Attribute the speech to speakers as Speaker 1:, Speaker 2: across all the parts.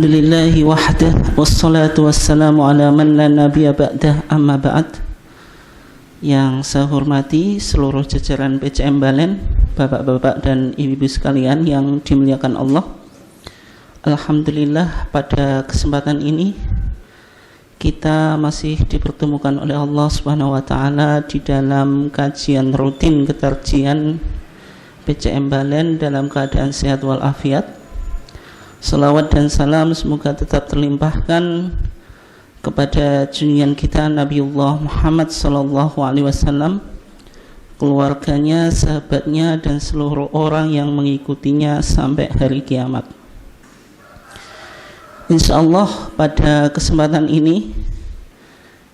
Speaker 1: Alhamdulillahi wahdah wassalatu wassalamu ala man la nabiyya ba'dah amma ba'd. Yang saya hormati seluruh jajaran PCM Balen, bapak-bapak dan ibu-ibu sekalian yang dimuliakan Allah. Alhamdulillah pada kesempatan ini kita masih dipertemukan oleh Allah Subhanahu wa taala di dalam kajian rutin ketarjian PCM Balen dalam keadaan sehat walafiat. Salawat dan salam semoga tetap terlimpahkan kepada junjungan kita Nabiullah Muhammad sallallahu alaihi wasallam, keluarganya, sahabatnya dan seluruh orang yang mengikutinya sampai hari kiamat. Insyaallah pada kesempatan ini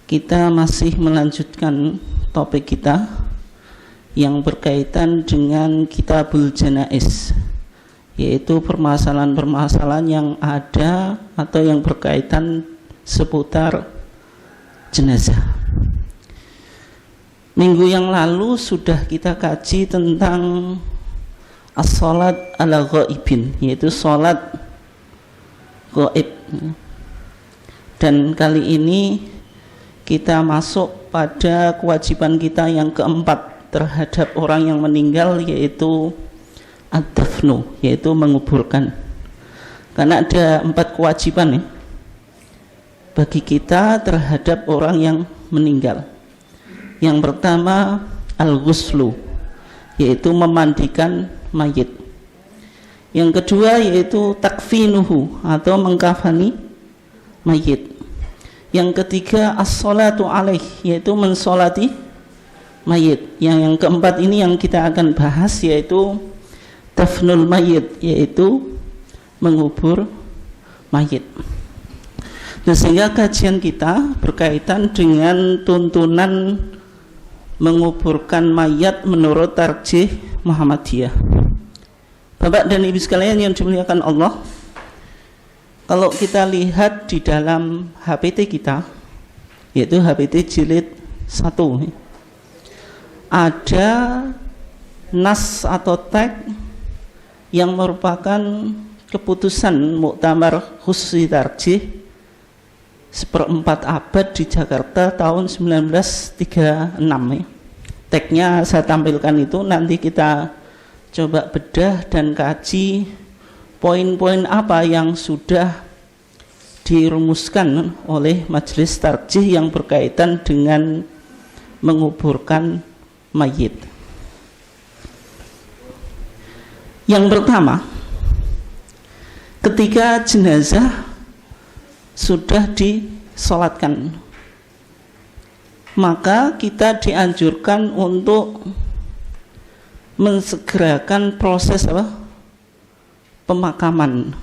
Speaker 1: kita masih melanjutkan topik kita yang berkaitan dengan Kitabul Janaiz, yaitu permasalahan-permasalahan yang ada atau yang berkaitan seputar jenazah. Minggu yang lalu sudah kita kaji tentang as-salat ala ghaibin, yaitu salat gaib. Dan kali ini kita masuk pada kewajiban kita yang keempat terhadap orang yang meninggal, yaitu ad-dafnu, yaitu menguburkan. Karena ada 4 kewajiban ya bagi kita terhadap orang yang meninggal. Yang pertama al-ghuslu, yaitu memandikan mayit. Yang kedua yaitu takfinuhu, atau mengkafani mayit. Yang ketiga as-salatu alaih, yaitu mensolati mayit. Yang keempat ini yang kita akan bahas, yaitu dafnul mayit, yaitu mengubur mayit. Nah, sehingga kajian kita berkaitan dengan tuntunan menguburkan mayat menurut tarjih Muhammadiyah. Bapak dan ibu sekalian yang dimuliakan Allah, kalau kita lihat di dalam HPT kita, yaitu HPT jilid 1, ada nas atau tag yang merupakan keputusan Muktamar Khusus Tarjih 1/4 abad di Jakarta tahun 1936 ya. Tagnya saya tampilkan itu, nanti kita coba bedah dan kaji poin-poin apa yang sudah dirumuskan oleh Majelis Tarjih yang berkaitan dengan menguburkan mayit. Yang pertama, ketika jenazah sudah disolatkan, maka kita dianjurkan untuk mensegerakan proses pemakaman.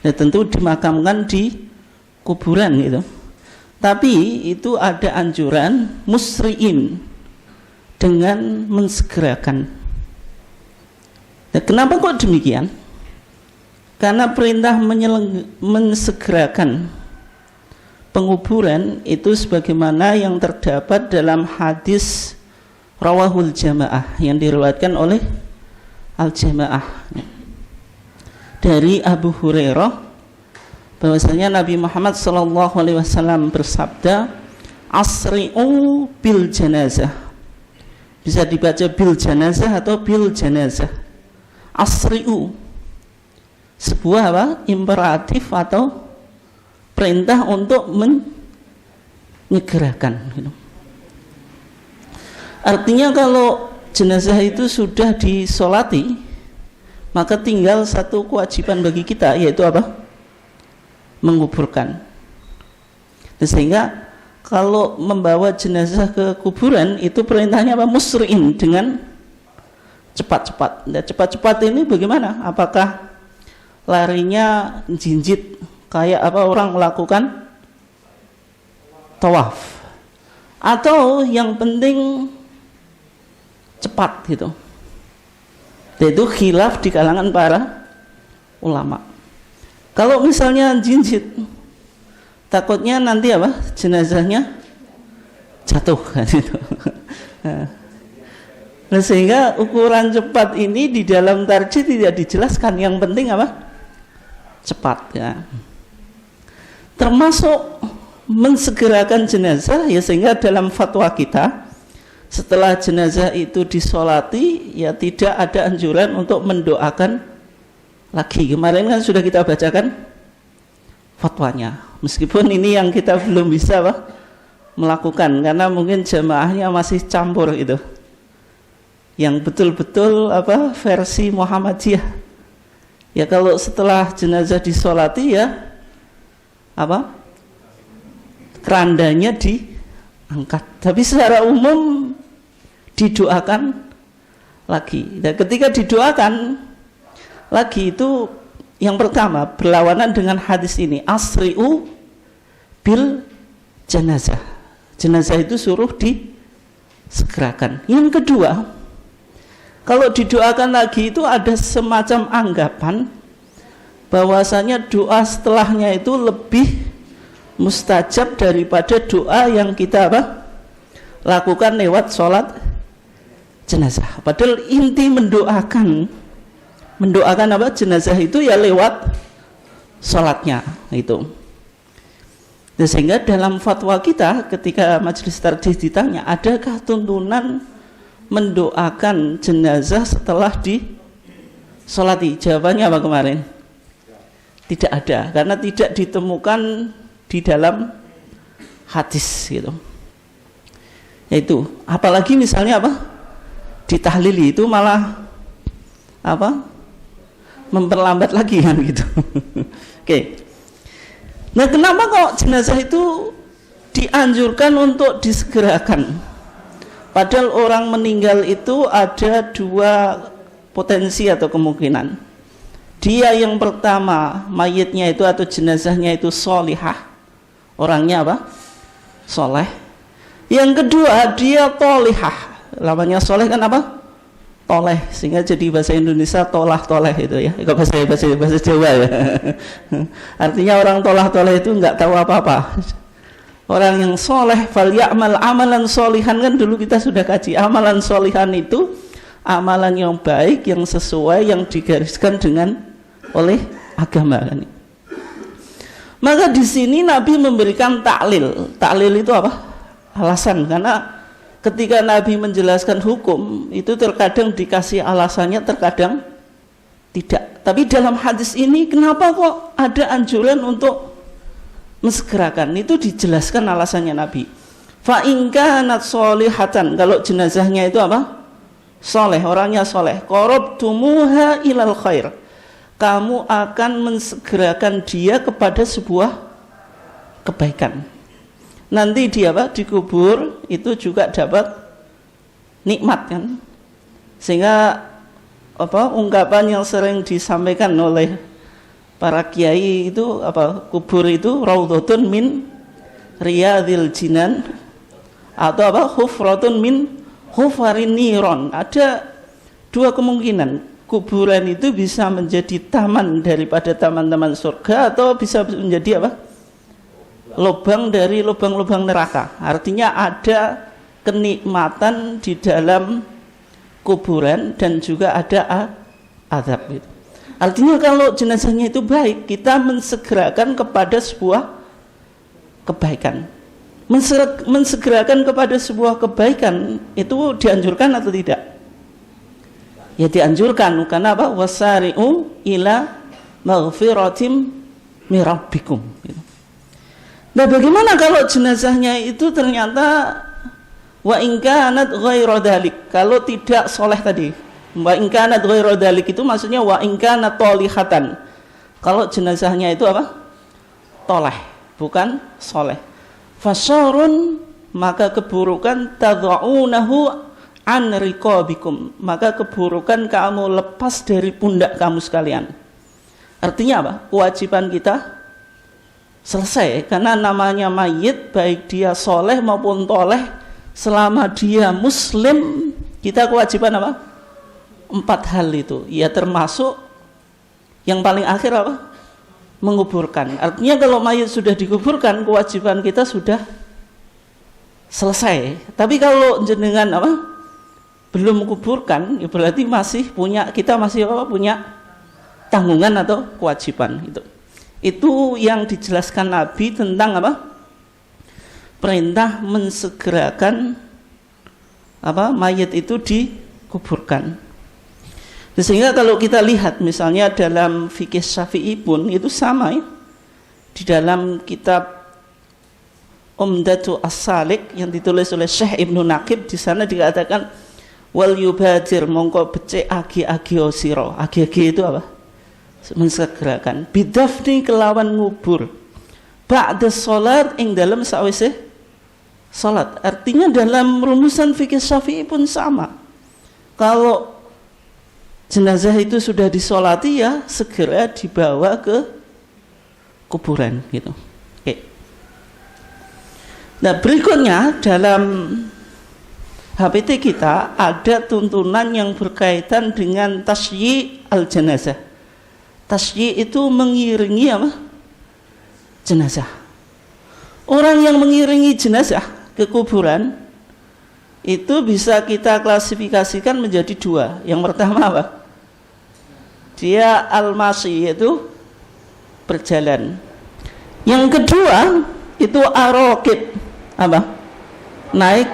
Speaker 1: Ya, tentu dimakamkan di kuburan gitu. Tapi itu ada anjuran musri'in, dengan mensegerakan. Nah, kenapa kok demikian? Karena perintah mensegerakan penguburan itu sebagaimana yang terdapat dalam hadis rawahul jamaah yang diriwayatkan oleh al-jamaah dari Abu Hurairah, bahwasanya Nabi Muhammad SAW bersabda, asri'u bil janazah. Bisa dibaca bil janazah atau bil janazah. Asri'u, sebuah imperatif atau perintah untuk menyegerakan gitu. Artinya kalau jenazah itu sudah disolati, maka tinggal satu kewajiban bagi kita, yaitu menguburkan. Sehingga kalau membawa jenazah ke kuburan itu perintahnya musri'in, dengan cepat-cepat. Nah, cepat-cepat ini bagaimana? Apakah larinya jinjit kayak orang melakukan tawaf, atau yang penting cepat gitu? Itu khilaf di kalangan para ulama. Kalau misalnya jinjit, takutnya nanti jenazahnya jatuh kan gitu. Nah, sehingga ukuran cepat ini di dalam tarjih tidak dijelaskan. Yang penting cepat ya. Termasuk mensegerakan jenazah ya, sehingga dalam fatwa kita setelah jenazah itu disolati ya tidak ada anjuran untuk mendoakan lagi. Kemarin kan sudah kita bacakan fatwanya, meskipun ini yang kita belum bisa melakukan karena mungkin jamaahnya masih campur itu, yang betul-betul versi Muhammadiyah ya. Kalau setelah jenazah disolati ya kerandanya diangkat, tapi secara umum didoakan lagi. Dan ketika didoakan lagi itu yang pertama berlawanan dengan hadis ini, asri'u bil jenazah. Jenazah itu suruh disegerakan. Yang kedua, kalau didoakan lagi itu ada semacam anggapan bahwasanya doa setelahnya itu lebih mustajab daripada doa yang kita lakukan lewat sholat jenazah. Padahal inti mendoakan jenazah itu ya lewat sholatnya itu. Dan sehingga dalam fatwa kita ketika majelis tarjih ditanya, adakah tuntunan mendoakan jenazah setelah disolati? Jawabannya apa kemarin? Tidak ada, karena tidak ditemukan di dalam hadis gitu. Yaitu apalagi misalnya ditahlili itu malah memperlambat lagi kan gitu. Oke. Nah, kenapa kok jenazah itu dianjurkan untuk disegerakan? Padahal orang meninggal itu ada dua potensi atau kemungkinan. Dia yang pertama mayitnya itu atau jenazahnya itu solihah, orangnya soleh. Yang kedua dia tolihah, namanya soleh kan toleh, sehingga jadi bahasa Indonesia tolah toleh itu ya. Kalau bahasa Jawa ya. Artinya orang tolah toleh itu nggak tahu apa-apa. Orang yang soleh, fal ya'mal amalan solihan, kan dulu kita sudah kaji. Amalan solihan itu amalan yang baik, yang sesuai, yang digariskan oleh agama kan. Maka di sini Nabi memberikan taklil. Taklil itu alasan, karena ketika Nabi menjelaskan hukum itu terkadang dikasih alasannya, terkadang tidak. Tapi dalam hadis ini kenapa kok ada anjuran untuk mensegerakan? Itu dijelaskan alasannya Nabi. Fa in kanat sholihatan, kalau jenazahnya itu soleh, orangnya soleh, qarabtumuha ilal khair, kamu akan mensegerakan dia kepada sebuah kebaikan. Nanti dia dikubur itu juga dapat nikmat kan. Sehingga ungkapan yang sering disampaikan oleh para kiai itu kubur itu raudhatun min riyadil jinan atau hufratun min hufarin niron. Ada dua kemungkinan, kuburan itu bisa menjadi taman daripada taman-taman surga, atau bisa menjadi lubang dari lubang-lubang neraka. Artinya ada kenikmatan di dalam kuburan dan juga ada azab gitu. Artinya kalau jenazahnya itu baik, kita mensegerakan kepada sebuah kebaikan. Mensegerakan kepada sebuah kebaikan itu dianjurkan atau tidak? Ya dianjurkan, karena wasari'u ila maghfiratim mirabbikum gitu. Nah, bagaimana kalau jenazahnya itu ternyata wa in kanat ghairu dzalik, kalau tidak soleh tadi. Wa in kanat ghairu dzalik itu maksudnya wa in kanat tolihatan, kalau jenazahnya itu toleh, bukan soleh. Fasyarun, maka keburukan, tad'unahu an riqabikum, maka keburukan kamu lepas dari pundak kamu sekalian. Artinya kewajiban kita selesai, karena namanya mayit, baik dia soleh maupun toleh, selama dia muslim, kita kewajiban 4 hal itu. Ya termasuk yang paling akhir menguburkan. Artinya kalau mayit sudah dikuburkan, kewajiban kita sudah selesai. Tapi kalau jenengan belum menguburkan, ya berarti kita masih punya tanggungan atau kewajiban. Itu yang dijelaskan Nabi tentang apa? Perintah mensegerakan apa? Mayat itu dikuburkan. Sehingga kalau kita lihat misalnya dalam fikih Syafi'i pun itu sama ya. Di dalam kitab Umdatu As-Salik yang ditulis oleh Syekh Ibnu Naqib, di sana dikatakan wal yubadir mongko becik agi-agi sira. Agi-agi itu apa? Mensegerakan bidafni kelawan ngubur ba'da salat ing dalam sawise salat. Artinya dalam rumusan fikih Syafi'i pun sama. Kalau jenazah itu sudah disolati ya segera dibawa ke kuburan gitu. Oke. Nah berikutnya dalam HPT kita ada tuntunan yang berkaitan dengan tasyi' al-jenazah. Tasyi' itu mengiringi apa? Jenazah. Orang yang mengiringi jenazah ke kuburan itu bisa kita klasifikasikan menjadi dua. Yang pertama apa? Dia al-masyi, yaitu berjalan. Yang kedua itu arokib, apa? Naik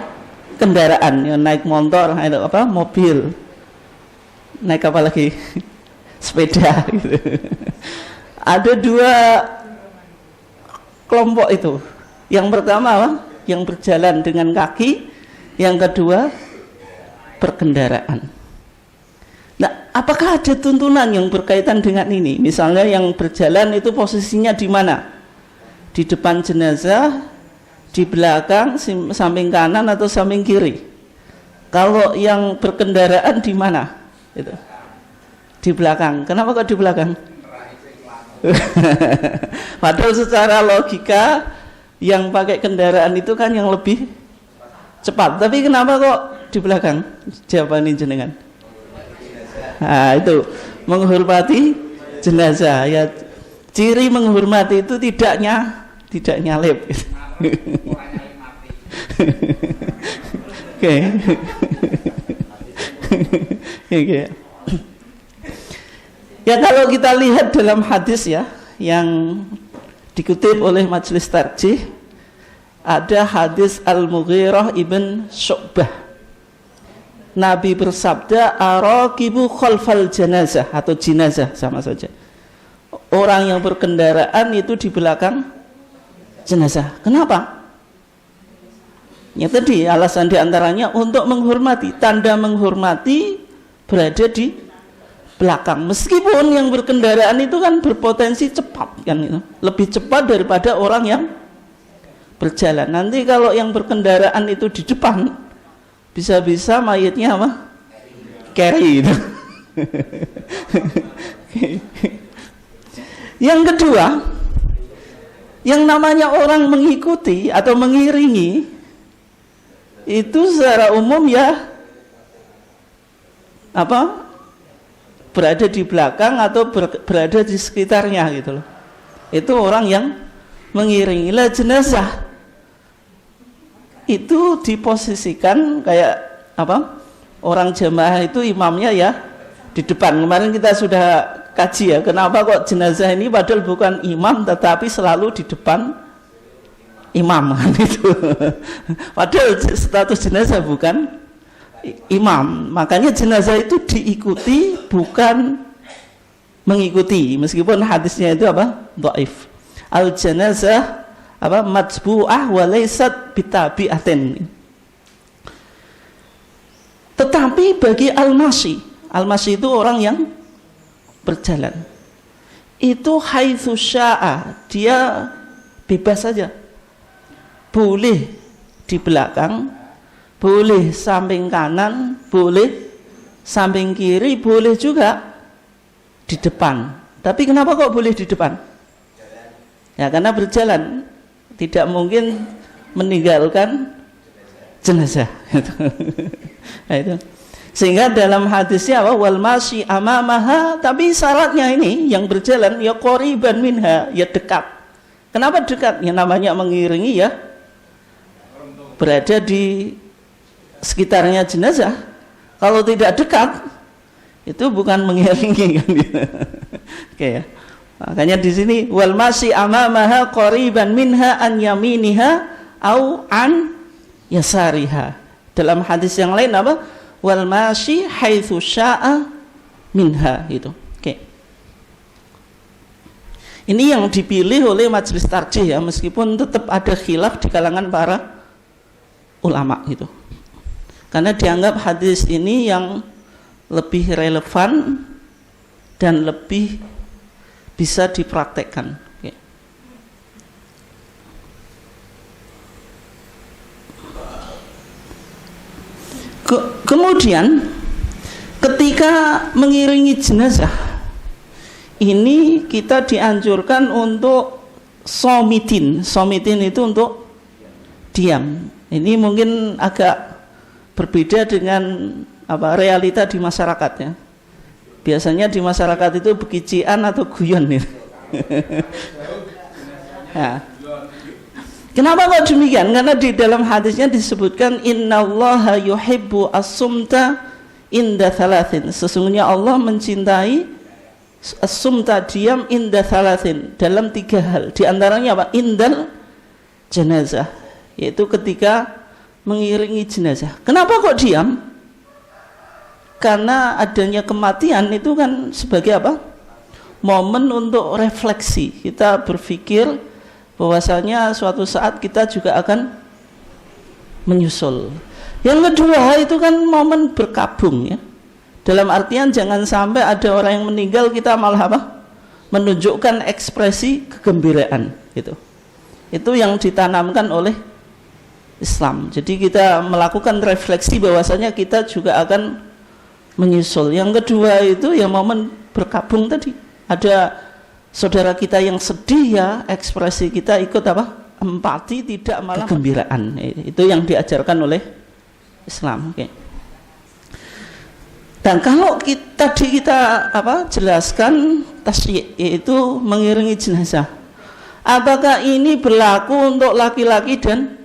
Speaker 1: kendaraan, ya, naik motor, naik apa? Mobil. Naik apa lagi? Sepeda gitu. Ada dua kelompok itu. Yang pertama apa? Yang berjalan dengan kaki, yang kedua berkendaraan. Nah, apakah ada tuntunan yang berkaitan dengan ini? Misalnya yang berjalan itu posisinya di mana? Di depan jenazah, di belakang, samping kanan atau samping kiri? Kalau yang berkendaraan di mana? Itu. Di belakang. Kenapa kok di belakang? Padahal secara logika yang pakai kendaraan itu kan yang lebih cepat. Tapi kenapa kok di belakang? Jawaban jenengan. Nah, itu menghormati jenazah ya. Ciri menghormati itu tidak nyalip. Oke. Oke. Ya kalau kita lihat dalam hadis ya yang dikutip oleh Majelis Tarjih, ada hadis Al-Mughirah ibn Syu'bah. Nabi bersabda, arakibu khalfal janazah, atau jinazah sama saja. Orang yang berkendaraan itu di belakang jenazah. Kenapa? Ya tadi alasan diantaranya untuk menghormati. Tanda menghormati berada di belakang. Meskipun yang berkendaraan itu kan berpotensi cepat kan itu. Lebih cepat daripada orang yang berjalan. Nanti kalau yang berkendaraan itu di depan, bisa-bisa mayatnya apa? Carry itu. Yang kedua, yang namanya orang mengikuti atau mengiringi itu secara umum ya apa? Berada di belakang atau berada di sekitarnya gitu loh. Itu orang yang mengiringi. Lah jenazah itu diposisikan kayak apa? Orang jemaah itu imamnya ya di depan. Kemarin kita sudah kaji ya, kenapa kok jenazah ini padahal bukan imam tetapi selalu di depan imam itu. Padahal status jenazah bukan imam. Makanya jenazah itu diikuti bukan mengikuti. Meskipun hadisnya itu apa? Dhaif. Al janazah apa matbu'ah wa laysat bitabi'atin. Tetapi bagi al-masyi itu orang yang berjalan. Itu haitsu syaa, dia bebas saja. Boleh di belakang, boleh samping kanan, boleh samping kiri, boleh juga di depan. Tapi kenapa kok boleh di depan? Ya karena berjalan. Tidak mungkin meninggalkan jenazah. Nah, itu. Sehingga dalam hadisnya apa? Wal masyi amamaha, tapi syaratnya ini yang berjalan ya qoriban minha, ya dekat. Kenapa dekat? Ya namanya mengiringi ya berada di sekitarnya jenazah. Kalau tidak dekat Itu bukan mengiringi kan gitu. Oke ya. Makanya di sini wal masyi amamaha qariban minha an yaminiha au an yasariha. Dalam hadis yang lain apa? Wal masyi haitsu syaa minha itu. Oke. Ini yang dipilih oleh majelis tarjih ya, meskipun tetap ada khilaf di kalangan para ulama gitu. Karena dianggap hadis ini yang lebih relevan dan lebih bisa dipraktekkan. Oke. Kemudian ketika mengiringi jenazah ini kita dianjurkan untuk somitin. Somitin itu untuk diam. Ini mungkin agak berbeda dengan realita di masyarakat ya. Biasanya di masyarakat itu bekician atau guyon ya. Nah, kenapa kok demikian? Karena di dalam hadisnya disebutkan innallaha yuhibbu as-sumta inda thalathin. Sesungguhnya Allah mencintai as-sumta, diam, inda thalathin, dalam 3 hal. Di antaranya apa? Indal jenazah, yaitu ketika mengiringi jenazah. Kenapa kok diam? Karena adanya kematian itu kan sebagai apa? Momen untuk refleksi. Kita berpikir bahwasanya suatu saat kita juga akan menyusul. Yang kedua itu kan momen berkabung ya. Dalam artian jangan sampai ada orang yang meninggal kita malah apa? Menunjukkan ekspresi kegembiraan gitu. Itu yang ditanamkan oleh Islam. Jadi kita melakukan refleksi bahwasanya kita juga akan menyusul. Yang kedua itu ya momen berkabung tadi. Ada saudara kita yang sedih ya, ekspresi kita ikut apa? Empati, tidak malah kegembiraan. Itu yang diajarkan oleh Islam. Oke. Dan kalau kita jelaskan tasyik, yaitu mengiringi jenazah. Apakah ini berlaku untuk laki-laki dan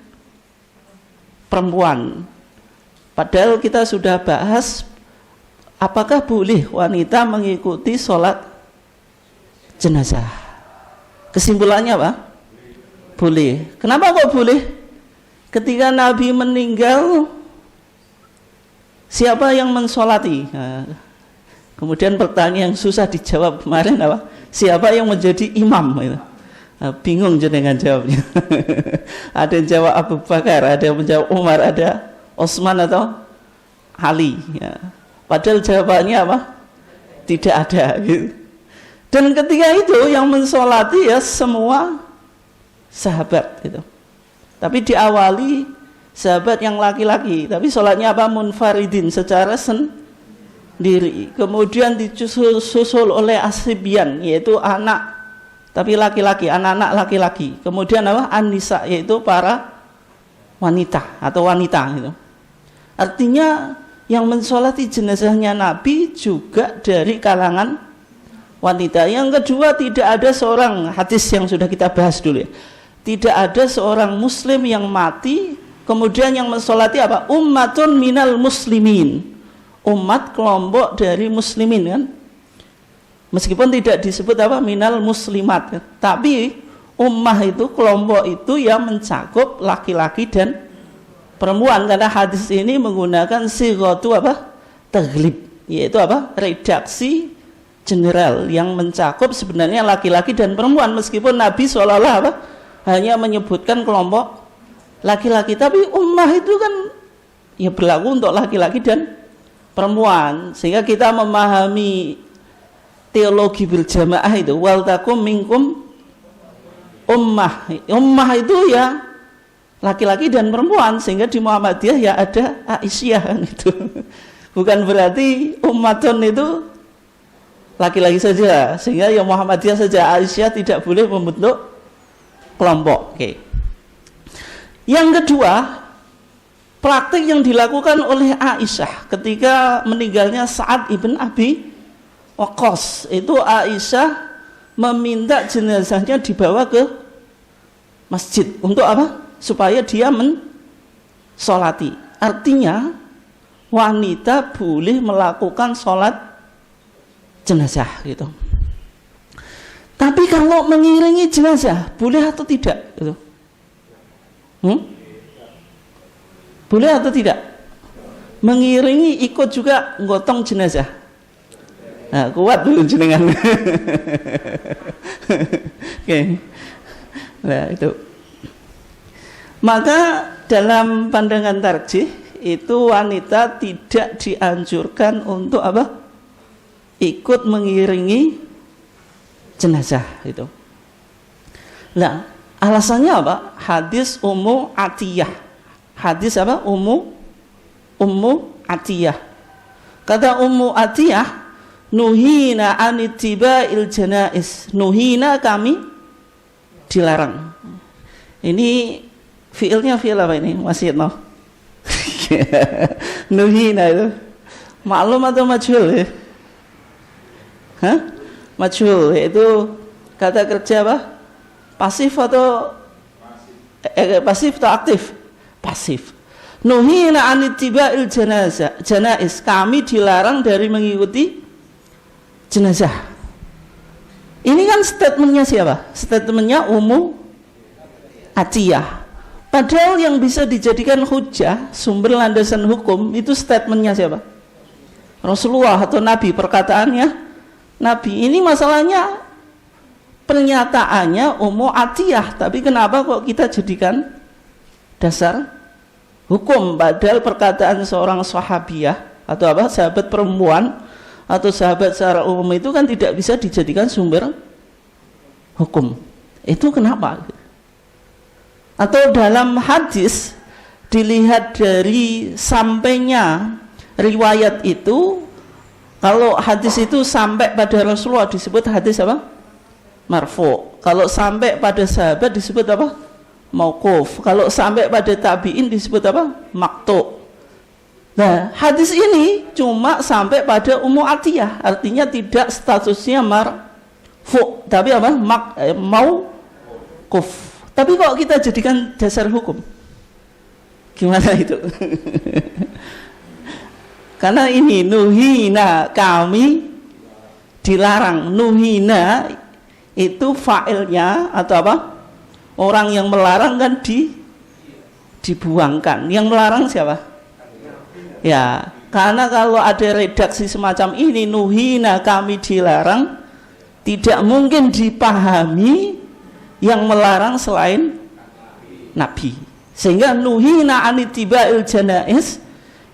Speaker 1: perempuan? Padahal kita sudah bahas apakah boleh wanita mengikuti sholat jenazah. Kesimpulannya apa? Boleh. Kenapa kok boleh? Ketika Nabi meninggal, siapa yang mensolati? Nah, kemudian pertanyaan yang susah dijawab kemarin apa? Siapa yang menjadi imam? Nah, bingung jenengan jawabnya. Ada yang jawab Abu Bakar, ada yang menjawab Umar, ada Utsman atau Ali. Ya. Padahal jawabannya apa? Tidak ada. Gitu. Dan ketika itu yang mensolati ya semua sahabat. Gitu. Tapi diawali sahabat yang laki-laki, tapi sholatnya apa? Munfaridin, secara sendiri. Kemudian disusul oleh asibyan, yaitu anak tapi laki-laki, anak-anak laki-laki. Kemudian apa? An-nisa, yaitu para wanita atau wanita gitu. Artinya yang mensolati jenazahnya Nabi juga dari kalangan wanita. Yang kedua, tidak ada seorang, hadis yang sudah kita bahas dulu ya, tidak ada seorang muslim yang mati kemudian yang mensolati apa? Ummatun minal muslimin, umat kelompok dari muslimin kan, meskipun tidak disebut apa? Minal muslimat kan? Tapi ummah itu, kelompok itu yang mencakup laki-laki dan perempuan, karena hadis ini menggunakan sighatu apa? Taghlib, yaitu apa? Redaksi general yang mencakup sebenarnya laki-laki dan perempuan, meskipun Nabi seolah-olah apa? Hanya menyebutkan kelompok laki-laki, tapi ummah itu kan ya berlaku untuk laki-laki dan perempuan, sehingga kita memahami teologi berjamaah itu wal takum minkum ummah. Ummah itu ya laki-laki dan perempuan, sehingga di Muhammadiyah ya ada Aisyah kan itu. Bukan berarti ummatun itu laki-laki saja, sehingga yang Muhammadiyah saja, Aisyah tidak boleh membentuk kelompok. Oke. Yang kedua, praktik yang dilakukan oleh Aisyah ketika meninggalnya Sa'ad ibn Abi Waqqas, itu Aisyah meminta jenazahnya dibawa ke masjid untuk apa? Supaya dia mensolati. Artinya wanita boleh melakukan sholat jenazah gitu. Tapi kalau mengiringi jenazah boleh atau tidak gitu? Boleh atau tidak? Mengiringi ikut juga gotong jenazah. Nah, kuat dulu jenengan. Oke. Nah, itu. Maka dalam pandangan tarjih itu wanita tidak dianjurkan untuk apa? Ikut mengiringi jenazah itu. Nah, alasannya apa? Hadis Ummu Atiyah. Hadis apa? Ummu Atiyah. Kata Ummu Atiyah, nuhina anitiba'il janais. Nuhina, kami dilarang. Ini fiilnya fiil apa ini? Masih no? Nuhina itu maklum atau majhul ya? Hah? Majhul, yaitu kata kerja apa? Pasif atau pasif atau aktif? Pasif. Nuhina anitiba'il janais. Kami dilarang dari mengikuti jenazah. Ini kan statementnya siapa? Statementnya Ummu Atiyah. Padahal yang bisa dijadikan hujah, sumber landasan hukum, itu statementnya siapa? Rasulullah atau Nabi, perkataannya Nabi. Ini masalahnya pernyataannya Ummu Atiyah, tapi kenapa kok kita jadikan dasar hukum? Padahal perkataan seorang sahabiyah atau apa, sahabat perempuan atau sahabat secara umum itu kan tidak bisa dijadikan sumber hukum. Itu kenapa? Atau dalam hadis dilihat dari sampainya riwayat itu, kalau hadis itu sampai pada Rasulullah disebut hadis apa? Marfu. Kalau sampai pada sahabat disebut apa? Mauquf. Kalau sampai pada tabi'in disebut apa? Maqtu'. Nah, hadis ini cuma sampai pada Ummu Atiyah, artinya tidak statusnya marfu, tapi apa? Mauquf. Tapi kok kita jadikan dasar hukum? Gimana itu? Karena ini nuhina, kami dilarang. Nuhina itu fa'ilnya atau apa? Orang yang melarang kan dibuangkan. Yang melarang siapa? Ya, karena kalau ada redaksi semacam ini, nuhina, kami dilarang, tidak mungkin dipahami yang melarang selain Nabi. Sehingga nuhina anitiba'il janais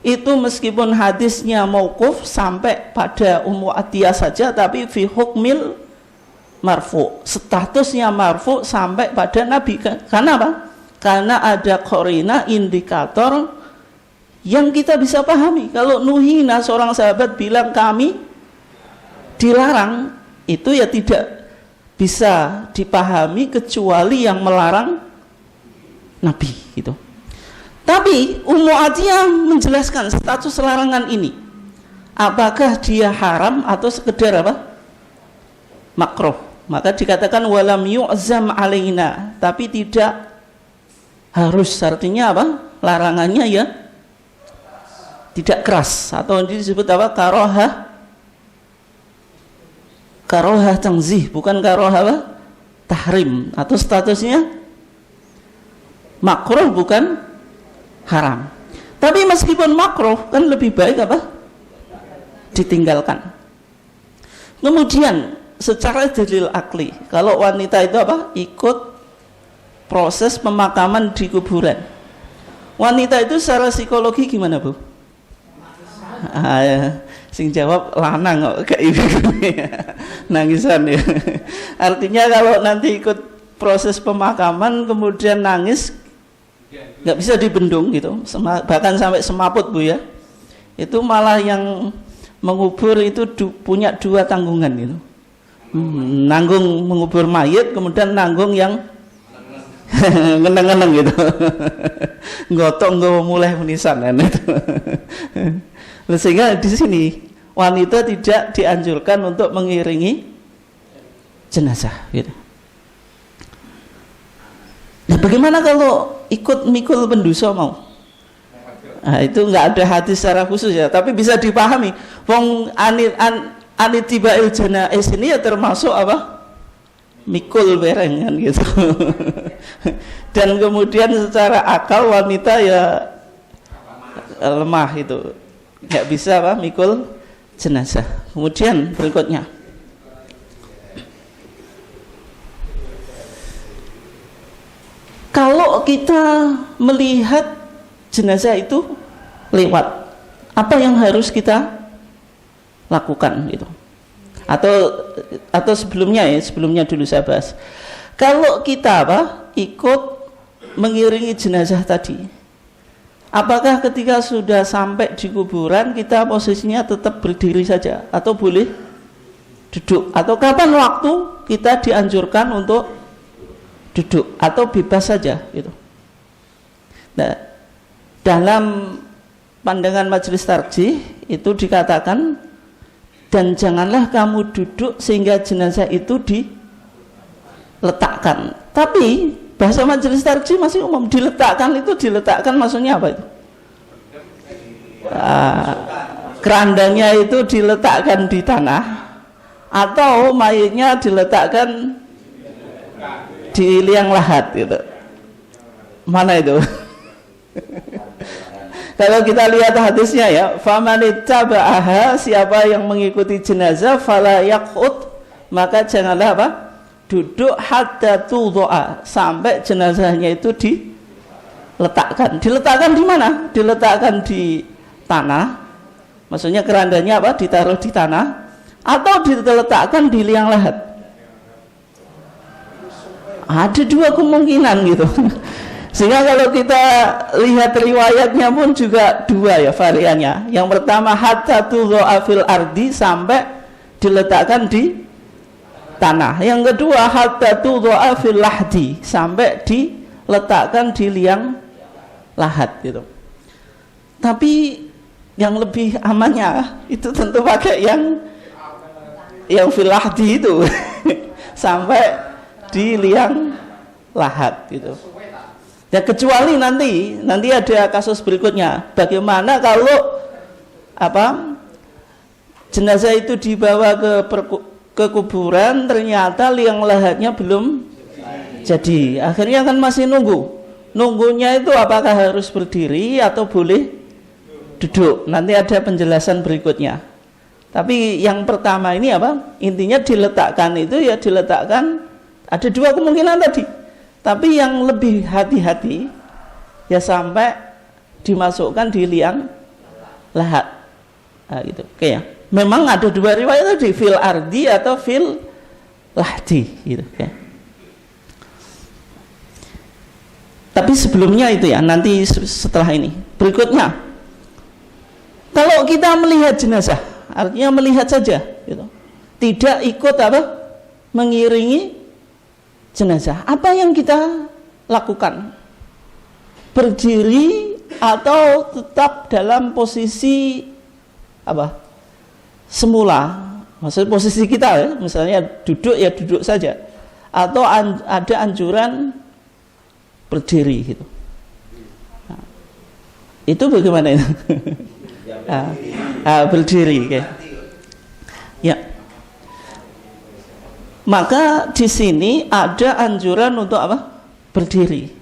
Speaker 1: itu meskipun hadisnya mauquf sampai pada Ummu Atiyah saja, tapi fi hukmil marfu, statusnya marfu sampai pada Nabi. Karena apa? Karena ada qarina, indikator yang kita bisa pahami. Kalau nuhina, seorang sahabat bilang kami dilarang, itu ya tidak bisa dipahami kecuali yang melarang Nabi gitu. Tapi Ummu Atiyah menjelaskan status larangan ini, apakah dia haram atau sekedar apa? Makruh. Maka dikatakan walam yu'zam alaina, tapi tidak harus, artinya apa? Larangannya ya tidak keras, atau disebut apa? Karohah tanzih, bukan karohah apa? Tahrim, atau statusnya makruh bukan haram. Tapi meskipun makruh kan lebih baik apa? Ditinggalkan. Kemudian secara dalil akli, kalau wanita itu apa? Ikut proses pemakaman di kuburan. Wanita itu secara psikologi gimana, Bu? Sing jawab lanang kok kayak ibu nangisan ya. Artinya kalau nanti ikut proses pemakaman kemudian nangis, nggak bisa dibendung gitu, bahkan sampai semaput, Bu ya. Itu malah yang mengubur itu punya dua tanggungan gitu. Nanggung mengubur mayit, kemudian nanggung yang ngeneng-ngeneng gitu. Gotong gue mulai menisan kan itu. Sehingga di sini wanita tidak dianjurkan untuk mengiringi jenazah gitu. Nah, bagaimana kalau ikut mikul pendosa mau? Nah, itu nggak ada hadis secara khusus ya, tapi bisa dipahami. Wong anitibail janais ini ya termasuk apa? Mikul bareng kan gitu. Dan kemudian secara akal wanita ya lemah itu, nggak bisa apa mikul jenazah. Kemudian berikutnya, kalau kita melihat jenazah itu lewat, apa yang harus kita lakukan gitu? Atau sebelumnya dulu saya bahas. Kalau kita ikut mengiringi jenazah tadi, apakah ketika sudah sampai di kuburan kita posisinya tetap berdiri saja atau boleh duduk? Atau kapan waktu kita dianjurkan untuk duduk atau bebas saja gitu? Nah, dalam pandangan majelis tarjih itu dikatakan, dan janganlah kamu duduk sehingga jenazah itu diletakkan. Tapi bahasa majelis tarjih masih umum. Diletakkan maksudnya apa itu? Kerandanya itu diletakkan di tanah, atau mayitnya diletakkan di liang lahat gitu. Mana itu? Kalau kita lihat hadisnya ya, famanittaba'aha, siapa yang mengikuti jenazah, fala yaqut, maka janganlah duduk hatta tudha'a, sampai jenazahnya itu diletakkan. Diletakkan di mana? Diletakkan di tanah. Maksudnya kerandanya ditaruh di tanah, atau diletakkan di liang lahat. Ada dua kemungkinan gitu. Sehingga kalau kita lihat riwayatnya pun juga dua ya variannya. Yang pertama hatta tudha'a fil ardi, sampai diletakkan di tanah. Yang kedua hatta tudha'a fil lahdi, sampai diletakkan di liang lahat gitu. Tapi yang lebih amannya itu tentu pakai yang fil lahdi itu sampai di liang lahat gitu. Ya kecuali nanti ada kasus berikutnya. Bagaimana kalau jenazah itu dibawa ke kuburan, ternyata liang lahatnya belum jadi. Akhirnya kan masih nunggunya itu apakah harus berdiri atau boleh duduk. Nanti ada penjelasan berikutnya. Tapi yang pertama ini intinya diletakkan itu ya diletakkan, ada dua kemungkinan tadi. Tapi yang lebih hati-hati ya sampai dimasukkan di liang lahat. Nah, gitu. Oke ya. Memang ada dua riwayat tadi, fil ardi atau fil lahdi gitu ya. Tapi sebelumnya itu ya, nanti setelah ini. Berikutnya, kalau kita melihat jenazah, artinya melihat saja gitu. Tidak ikut mengiringi jenazah, apa yang kita lakukan? Berdiri atau tetap dalam posisi semula? Maksudnya posisi kita ya, misalnya duduk ya duduk saja, atau ada anjuran berdiri gitu. Nah, itu bagaimana itu? Berdiri kayak. Ya. Maka di sini ada anjuran untuk berdiri.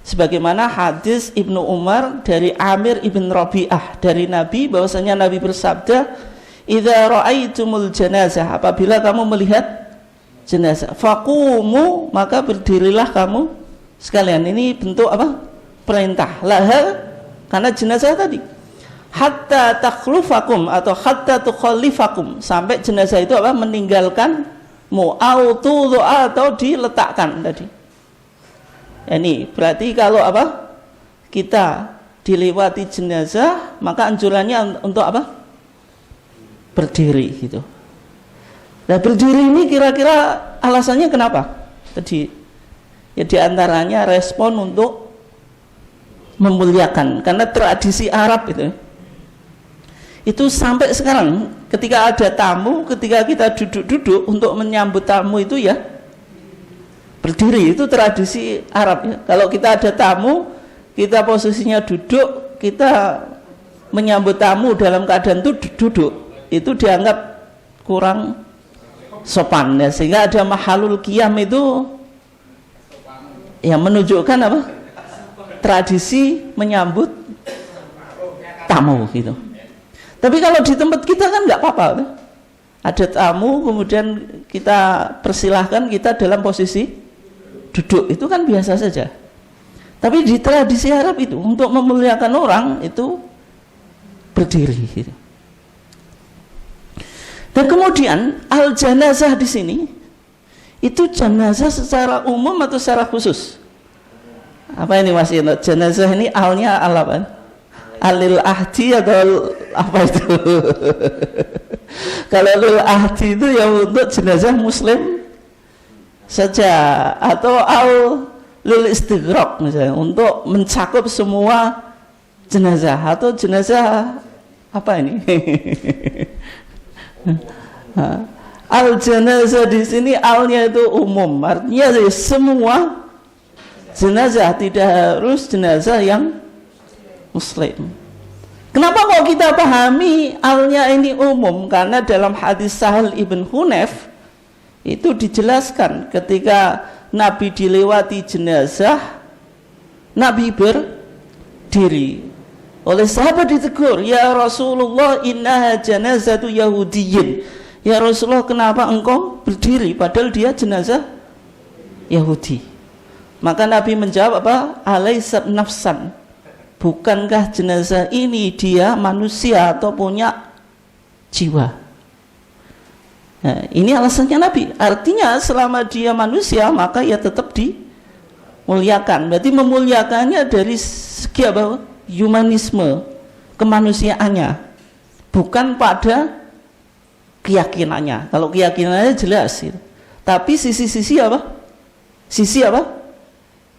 Speaker 1: Sebagaimana hadis Ibnu Umar dari Amir ibn Rabi'ah dari Nabi, bahwasanya Nabi bersabda, "Idza ra'aitumul janazah", apabila kamu melihat jenazah, faqumu, maka berdirilah kamu sekalian. Ini bentuk perintah. Laha, karena jenazah tadi. Hatta takhlufakum atau hatta tukhallifakum, sampai jenazah itu meninggalkan atau diletakkan tadi. Ini berarti kalau kita dilewati jenazah, maka anjurannya untuk berdiri gitu. Nah, berdiri ini kira-kira alasannya kenapa? Tadi ya diantaranya respon untuk memuliakan, karena tradisi Arab itu sampai sekarang ketika ada tamu, ketika kita duduk-duduk untuk menyambut tamu itu ya berdiri. Itu tradisi Arab ya. Kalau kita ada tamu, kita posisinya duduk, kita menyambut tamu dalam keadaan duduk, itu dianggap kurang sopan ya, sehingga ada mahalul qiyam itu yang menunjukkan apa? Tradisi menyambut tamu gitu. Tapi kalau di tempat kita kan nggak apa-apa, ada tamu kemudian kita persilahkan, kita dalam posisi duduk, itu kan biasa saja. Tapi di tradisi Arab itu untuk memuliakan orang itu berdiri gitu. Dan kemudian al janazah di sini itu janazah secara umum atau secara khusus? Apa ini Mas Yeno? Janazah ini alnya al apa? Alil ahdi atau apa itu? Kalau alil ahdi itu ya untuk jenazah muslim saja, atau al lil istighraq misalnya untuk mencakup semua jenazah, atau jenazah apa ini? Al jenazah di sini alnya itu umum, artinya semua jenazah, tidak harus jenazah yang muslim. Kenapa kok kita pahami alnya ini umum? Karena dalam hadis Sahal ibn Hunayf itu dijelaskan ketika Nabi dilewati jenazah, Nabi berdiri. Oleh sahabat ditegur, ya Rasulullah, innaha janazatu Yahudiyin. Ya Rasulullah, kenapa engkau berdiri padahal dia jenazah Yahudi? Maka Nabi menjawab apa? Alaisat nafsan. Bukankah jenazah ini dia manusia atau punya jiwa? Nah, ini alasannya Nabi. Artinya selama dia manusia maka ia tetap dimuliakan. Berarti memuliakannya dari segi apa? Humanisme, kemanusiaannya, bukan pada keyakinannya. Kalau keyakinannya jelas gitu. Tapi sisi-sisi apa? Sisi apa?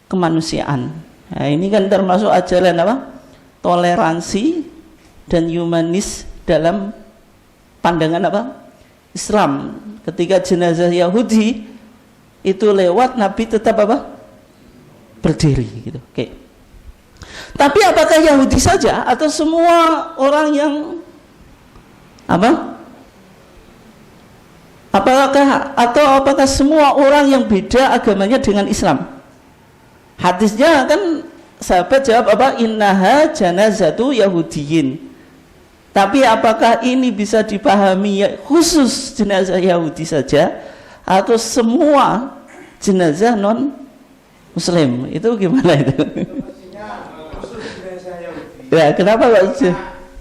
Speaker 1: Kemanusiaan. Nah, ini kan termasuk ajaran apa? Toleransi dan humanis dalam pandangan apa? Islam. Ketika jenazah Yahudi itu lewat, Nabi tetap apa? Berdiri gitu. Oke. Tapi apakah Yahudi saja atau semua orang yang apa? Apakah semua orang yang beda agamanya dengan Islam? Hadisnya kan sahabat jawab apa? Innaha janazatu Yahudiyin. Tapi apakah ini bisa dipahami khusus jenazah Yahudi saja atau semua jenazah non Muslim? Itu gimana itu? Ya, kenapa kok itu?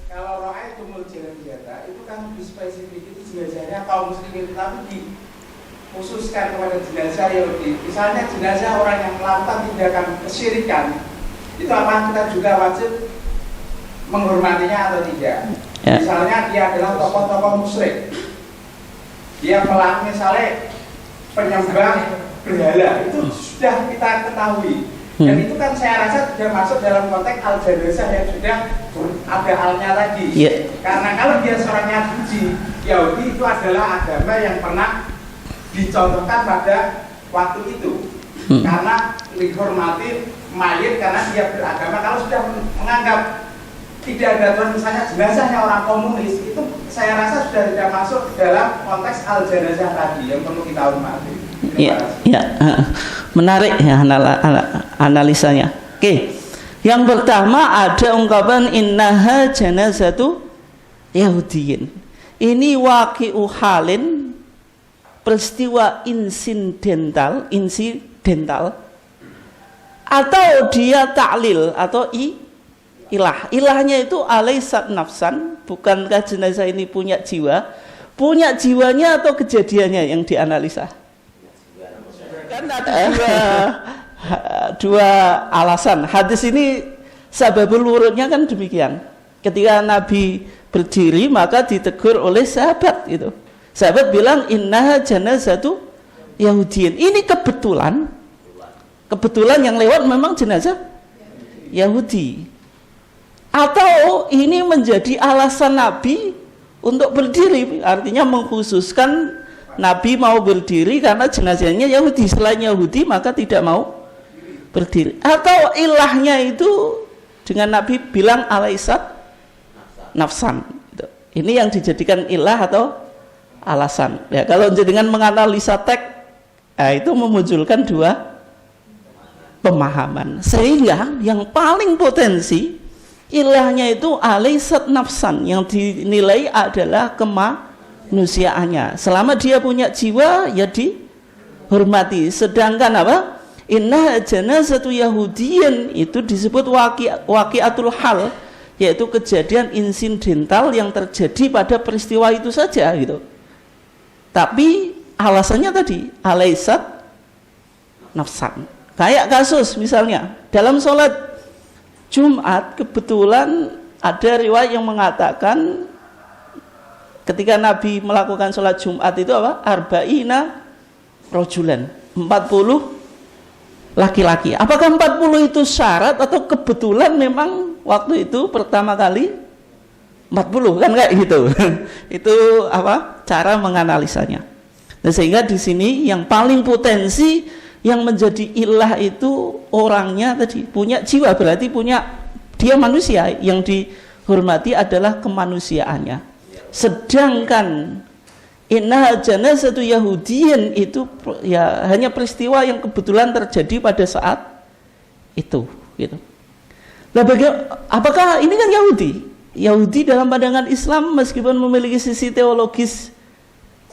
Speaker 2: Kalau ro'ay tumul jenazah itu kan dispesifik, itu jenazahnya kaum muslimin, tapi dikhususkan kepada jenazah Yahudi. Misalnya jenazah orang yang melakukan tindakan kesyirikan, itu apa kita juga wajib menghormatinya atau tidak? Ya. Misalnya dia adalah tokoh-tokoh musyrik, dia melakukan misalnya penyembah berhala, itu sudah kita ketahui. Dan itu kan saya rasa sudah masuk dalam konteks al-janazah yang sudah ada alnya tadi. Karena kalau dia seorang Yahudi itu adalah agama yang pernah dicontohkan pada waktu itu. Karena dihormati mayit karena dia beragama. Kalau sudah menganggap tidak ada Tuhan, misalnya jenazahnya orang komunis, itu saya rasa sudah tidak masuk dalam konteks al-janazah tadi yang perlu kita hormati.
Speaker 1: Menarik ya analisanya. Oke. Yang pertama ada ungkapan innaha janazatu Yahudiyin. Ini waqi'u halin, peristiwa insidental atau dia ta'lil atau ilah. Ilahnya itu alaisat nafsan, bukankah jenazah ini punya jiwa? Punya jiwanya atau kejadiannya yang dianalisa? Kan ada dua alasan. Hadis ini sababul wurudnya kan demikian. Ketika Nabi berdiri maka ditegur oleh sahabat itu. Sahabat bilang innaha janazatu Yahudiyin. Ini kebetulan yang lewat memang jenazah Yahudi. Atau ini menjadi alasan Nabi untuk berdiri, artinya mengkhususkan Nabi mau berdiri karena jenazahnya Yahudi. Selain Yahudi maka tidak mau berdiri. Atau ilahnya itu dengan Nabi bilang alaisat nafsan. Ini yang dijadikan ilah atau alasan. Ya, kalau dengan menganalisa teks, itu memunculkan dua pemahaman. Sehingga yang paling potensi ilahnya itu alaysat nafsan, yang dinilai adalah kemanusiaannya. Selama dia punya jiwa, ya dihormati. Sedangkan apa? Inna janazatu yahudiyin itu disebut waqiatul hal, yaitu kejadian insidental yang terjadi pada peristiwa itu saja gitu. Tapi alasannya tadi alaysat nafsan. Kayak kasus misalnya dalam sholat Jumat, kebetulan ada riwayat yang mengatakan ketika Nabi melakukan sholat Jumat itu apa? Arba'ina rojulan, 40 laki-laki. Apakah 40 itu syarat atau kebetulan memang waktu itu pertama kali 40, kan kayak gitu. Itu apa? Cara menganalisanya. Nah, sehingga di sini yang paling potensi yang menjadi ilah itu orangnya tadi punya jiwa, berarti punya dia manusia, yang dihormati adalah kemanusiaannya. Sedangkan inna janazatu yahudiyin itu ya hanya peristiwa yang kebetulan terjadi pada saat itu gitu. Nah, apakah ini kan Yahudi dalam pandangan Islam meskipun memiliki sisi teologis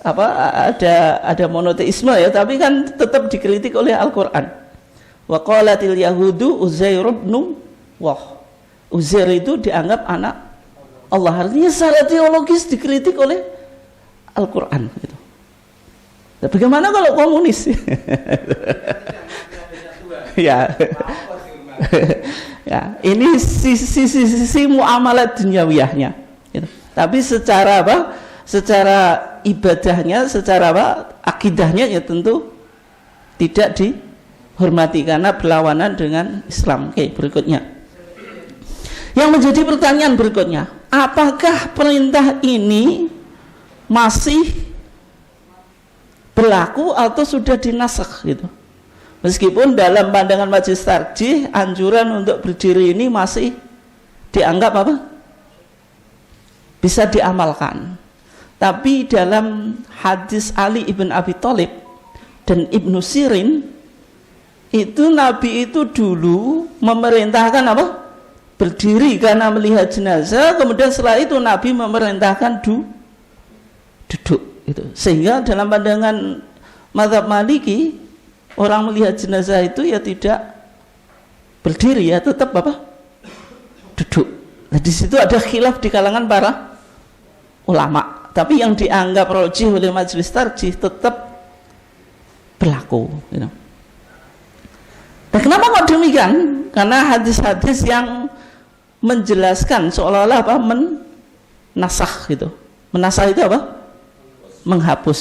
Speaker 1: ada monoteisme ya, tapi kan tetap dikritik oleh Al-Qur'an. Wa qalatil yahudu Uzair ibn Wah. Uzair itu dianggap anak Allah. Artinya secara teologis dikritik oleh Al-Quran gitu. Nah, bagaimana kalau komunis? Ya. Ya, ini sisi muamalat duniawiyahnya gitu. Tapi secara apa? Secara ibadahnya, secara apa? Akidahnya ya tentu tidak dihormati karena berlawanan dengan Islam. Oke, berikutnya. Yang menjadi pertanyaan berikutnya, apakah perintah ini masih berlaku atau sudah dinasakh gitu? Meskipun dalam pandangan majelis tarjih anjuran untuk berdiri ini masih dianggap apa? Bisa diamalkan. Tapi dalam hadis Ali ibn Abi Thalib dan Ibnu Sirin itu Nabi itu dulu memerintahkan apa? Berdiri karena melihat jenazah, kemudian setelah itu Nabi memerintahkan duduk gitu. Sehingga dalam pandangan mazhab Maliki orang melihat jenazah itu ya tidak berdiri, ya tetap apa? Duduk. Nah, di situ ada khilaf di kalangan para ulama. Tapi yang dianggap rajih oleh majelis tarjih tetap berlaku gitu. Nah, kenapa kok demikian? Karena hadis-hadis yang menjelaskan seolah-olah apa? Menasakh gitu. Menasakh itu apa? Menghapus.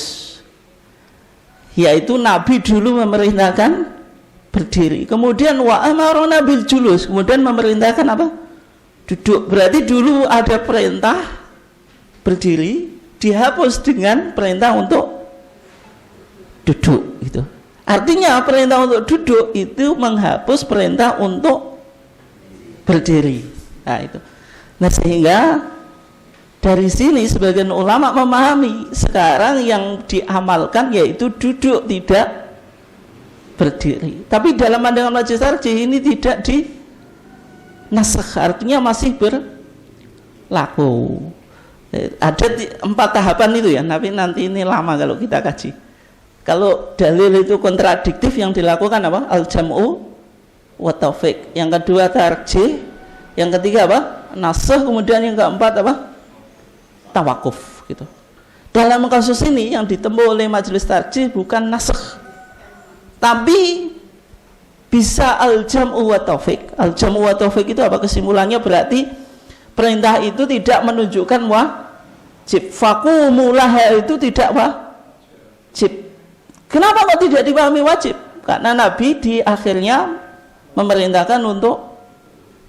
Speaker 1: Yaitu Nabi dulu memerintahkan berdiri, kemudian wa amarona bil julus, kemudian memerintahkan apa? Duduk. Berarti dulu ada perintah berdiri, dihapus dengan perintah untuk duduk gitu. Artinya perintah untuk duduk itu menghapus perintah untuk berdiri. Nah, itu. Nah, sehingga dari sini sebagian ulama memahami sekarang yang diamalkan yaitu duduk, tidak berdiri. Tapi dalam pandangan majelis tarjih ini tidak dinasakh, artinya masih berlaku. Ada 4 tahapan itu ya, tapi nanti ini lama kalau kita kaji. Kalau dalil itu kontradiktif yang dilakukan apa? Al-jam'u wa taufiq. Yang kedua tarjih, yang ketiga apa? Nasakh, kemudian yang keempat apa? Tawakuf gitu. Dalam kasus ini yang ditempuh oleh majelis tarjih bukan nasakh, tapi bisa al-jam'u wa taufiq. Al-jam'u wa taufiq itu apa kesimpulannya? Berarti perintah itu tidak menunjukkan wajib. Faqumulaha itu tidak wajib. Kenapa kok tidak dipahami wajib? Karena Nabi di akhirnya memerintahkan untuk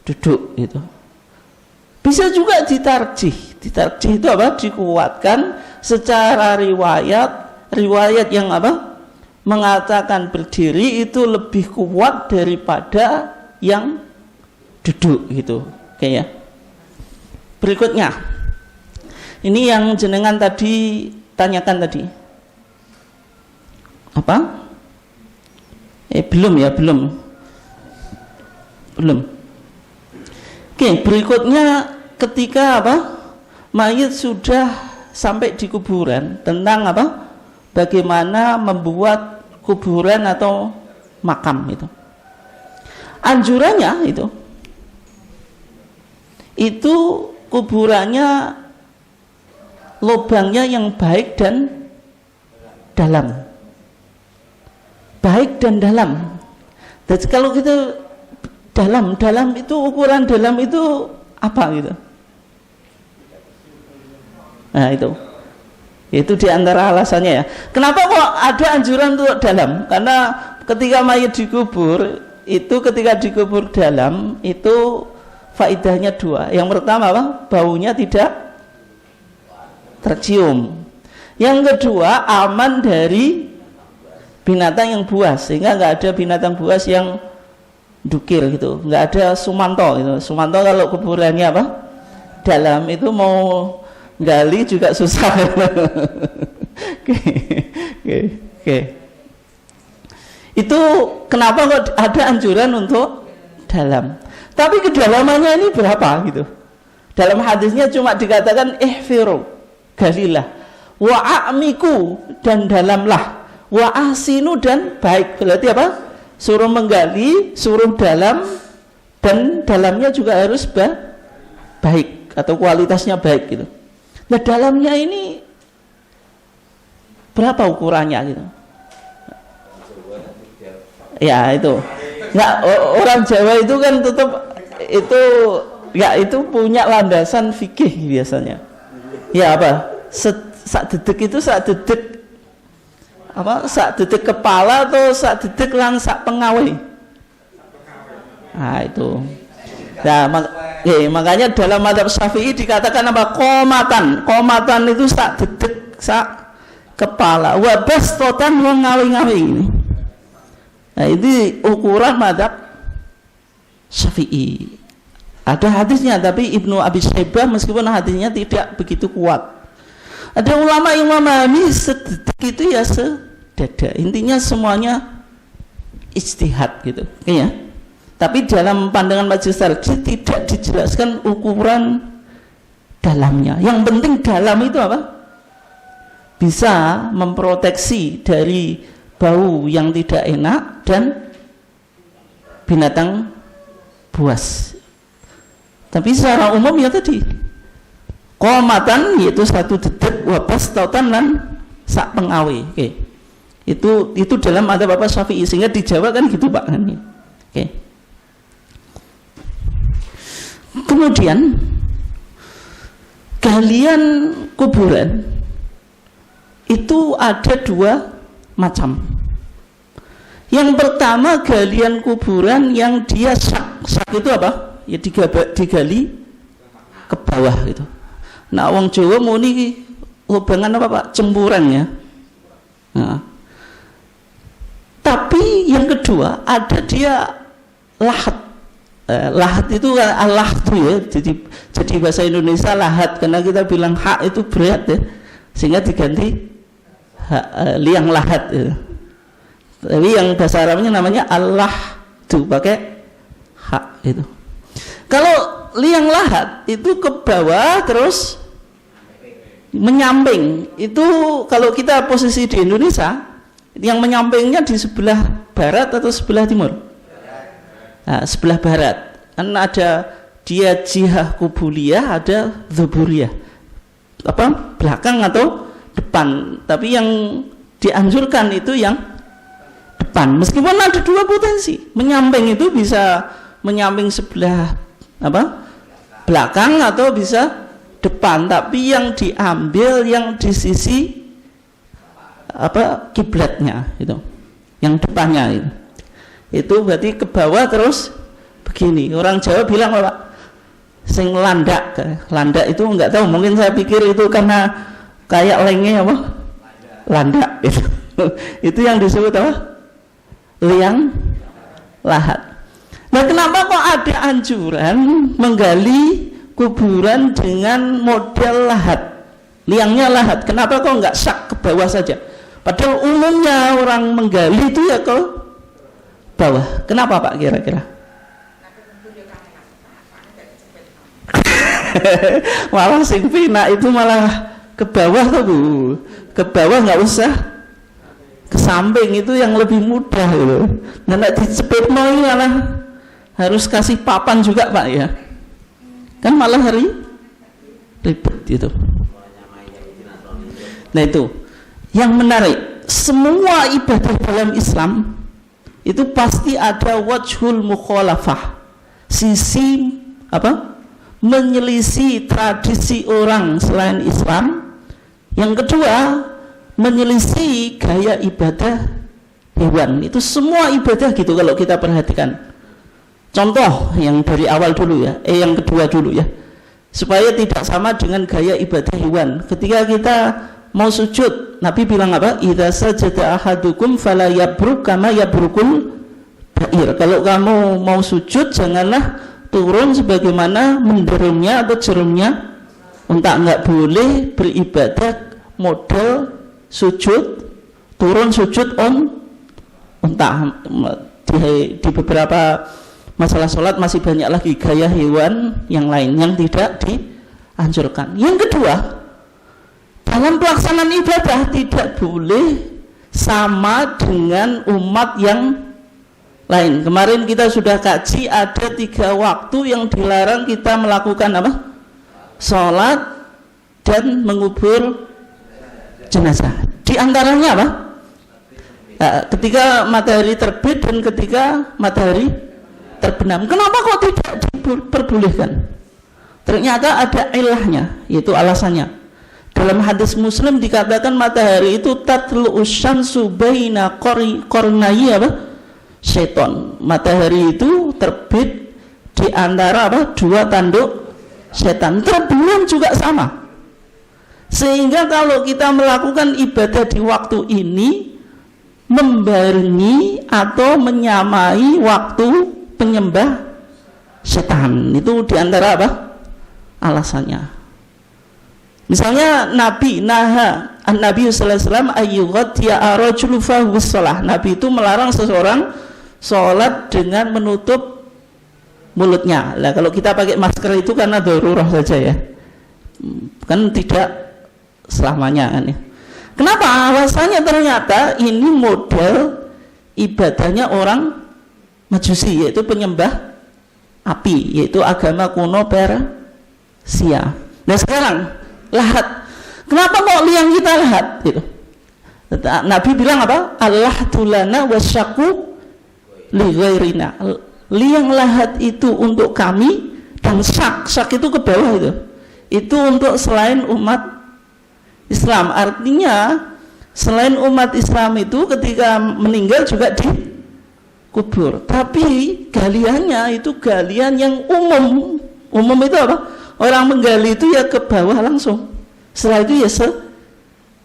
Speaker 1: duduk gitu. Bisa juga ditarjih. Ditarjih itu apa? Dikuatkan secara riwayat yang apa? Mengatakan berdiri itu lebih kuat daripada yang duduk gitu. Oke ya. Berikutnya, ini yang jenengan tadi ditanyakan tadi? Apa? Belum ya, belum. Oke, berikutnya ketika apa? Mayit sudah sampai di kuburan, tentang apa? Bagaimana membuat kuburan atau makam itu. Anjurannya itu kuburannya lubangnya yang baik dan dalam. Baik dan dalam. Jadi kalau kita dalam itu, ukuran dalam itu apa gitu? Nah itu diantara alasannya ya. Kenapa kok ada anjuran untuk dalam? Karena ketika mayit dikubur itu, ketika dikubur dalam itu faedahnya dua. Yang pertama apa? Baunya tidak tercium. Yang kedua, aman dari binatang yang buas, sehingga nggak ada binatang buas yang dukir gitu, nggak ada sumanto gitu. Sumanto kalau kuburannya apa? Dalam itu mau gali juga susah. Oke. Itu kenapa kok ada anjuran untuk dalam? Tapi kedalamannya ini berapa gitu? Dalam hadisnya cuma dikatakan ihfiru, galilah, wa a'miku, dan dalamlah, wa ahsinu, dan baik. Berarti apa? Suruh menggali, suruh dalam, dan dalamnya juga harus baik atau kualitasnya baik gitu. Nah, dalamnya ini berapa ukurannya gitu? Ya itu. Nggak, orang Jawa itu kan tetap itu ya, itu punya landasan fikih biasanya. Ya apa? Sak detik itu sak detik apa? Sak detik kepala atau sak detik lang sak pengawe. Nah itu. Nah, makanya dalam mazhab Syafi'i dikatakan apa? Qomatan. Qomatan itu sak detik sak kepala. Wa bastotan wa ngawi-ngawi ini. Nah, ini ukuran mazhab Syafi'i. Ada hadisnya, tapi Ibnu Abi Syaibah meskipun hadisnya tidak begitu kuat. Ada ulama yang memahami sedetik itu ya sedada. Intinya semuanya ijtihad gitu, ya. Tapi dalam pandangan majelis tarjih tidak dijelaskan ukuran dalamnya. Yang penting dalam itu apa? Bisa memproteksi dari bau yang tidak enak dan binatang buas. Tapi secara umum ya tadi qomatan, yaitu satu detik, wabas tautan dan sak pengawe. Oke. Itu dalam ada Bapak Syafi'i, sehingga di Jawa kan gitu Pak. Oke. Kemudian galian kuburan itu ada dua macam. Yang pertama galian kuburan yang dia sak itu apa? Ya digali ke bawah gitu. Nah, wong Jawa muni lubangan apa Pak? Cemburan ya. Nah. Tapi yang kedua ada dia lahat. Lahat itu Allah tuh ya. Jadi bahasa Indonesia lahat, karena kita bilang hak itu berat ya. Sehingga diganti liang lahat ya. Tapi yang bahasa Arabnya namanya Allah tuh pakai hak itu. Kalau liang lahat itu ke bawah terus menyamping. Itu kalau kita posisi di Indonesia, yang menyampingnya di sebelah barat atau sebelah timur? Nah, sebelah barat. Kan ada dia jihah kubuliyah, ada zuburiyah. Apa? Belakang atau depan. Tapi yang dianjurkan itu yang depan. Meskipun ada dua potensi. Menyamping itu bisa menyamping sebelah apa? Belakang atau bisa depan. Tapi yang diambil yang di sisi apa? Kiblatnya itu. Yang depannya itu. Itu berarti ke bawah terus begini. Orang Jawa bilang Pak, sing landak. Landak itu enggak tahu, mungkin saya pikir itu karena kayak lenge apa? Landak itu. Itu yang disebut apa? Liang lahat. Nah, kenapa kok ada anjuran menggali kuburan dengan model lahat? liangnya lahat. Kenapa kok nggak sak ke bawah saja? Padahal umumnya orang menggali itu ya ke bawah. Kenapa Pak kira-kira? Malah sing pina itu malah ke bawah tuh Bu. Ke bawah nggak usah, ke samping itu yang lebih mudah gitu. Nah, nek dicepit mau malah harus kasih papan juga Pak ya. Kan malah ribet gitu. Nah itu yang menarik, semua ibadah dalam Islam itu pasti ada wajhul mukhalafah, sisi apa? Menyelisih tradisi orang selain Islam. Yang kedua, menyelisih gaya ibadah hewan. Itu semua ibadah gitu kalau kita perhatikan. Contoh yang dari awal dulu ya, yang kedua dulu ya, supaya tidak sama dengan gaya ibadah hewan. Ketika kita mau sujud, Nabi bilang apa? Idza sajada ahadukum fala yabruk kama yabrukul ba'ir. Kalau kamu mau sujud, janganlah turun sebagaimana menderumnya atau jerumnya unta. Nggak boleh beribadah model sujud, turun sujud unta. Di beberapa masalah sholat masih banyak lagi gaya hewan yang lain yang tidak dianjurkan. Yang kedua, dalam pelaksanaan ibadah tidak boleh sama dengan umat yang lain. Kemarin kita sudah kaji ada 3 waktu yang dilarang kita melakukan apa? Sholat dan mengubur jenazah. Di antaranya apa? Ketika matahari terbit dan ketika matahari terbenam. Kenapa kok tidak diperbolehkan? Ternyata ada ilahnya, yaitu alasannya. Dalam hadis Muslim dikatakan matahari itu tatlu'us syamsu baina qarnai apa? Seton. Matahari itu terbit di antara apa? 2 tanduk setan. Terbenam juga sama. Sehingga kalau kita melakukan ibadah di waktu ini membarengi atau menyamai waktu penyembah setan. Itu diantara apa? Alasannya. Misalnya Nabi Nabi sallallahu alaihi wasallam ayyughatiya arajulu fa shalah. Nabi itu melarang seseorang sholat dengan menutup mulutnya. Lah kalau kita pakai masker itu karena darurah saja ya. Kan tidak selamanya kan ya. Kenapa? Alasannya ternyata ini model ibadahnya orang Majusi, yaitu penyembah api, yaitu agama kuno Persia. Nah sekarang lahat. Kenapa kok liang kita lahat? Gitu. Nabi bilang apa? Allah tulana wasyaku li ghairina. Liang lahat itu untuk kami dan syak itu ke bawah itu. Itu untuk selain umat Islam. Artinya selain umat Islam itu ketika meninggal juga dikubur. Tapi galiannya itu galian yang umum. Umum itu apa? Orang menggali itu ya ke bawah langsung. Setelah itu ya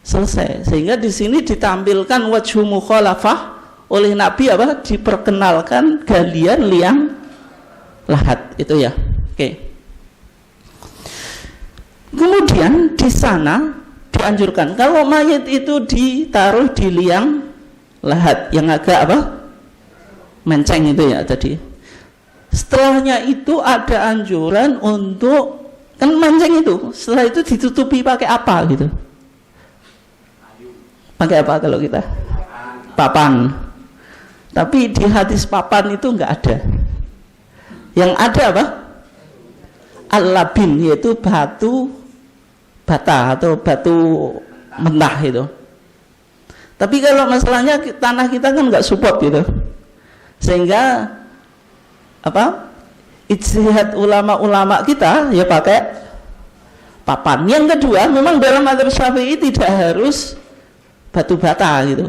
Speaker 1: selesai. Sehingga di sini ditampilkan wajhu mukhalafah oleh Nabi apa? Diperkenalkan galian liang lahat itu ya. Oke. Kemudian di sana dianjurkan kalau mayat itu ditaruh di liang lahat yang agak apa? Menceng itu ya tadi. Setelahnya itu ada anjuran untuk kan mancing itu, setelah itu ditutupi pakai apa gitu? Pakai apa kalau kita? Papan. Tapi di hadis papan itu enggak ada. Yang ada apa? Al-labin, yaitu batu bata atau batu mentah itu. Tapi kalau masalahnya tanah kita kan enggak support gitu. Sehingga apa? Ijtihad ulama-ulama kita ya pakai papan. Yang kedua, memang dalam mazhab Syafi'i tidak harus batu bata gitu.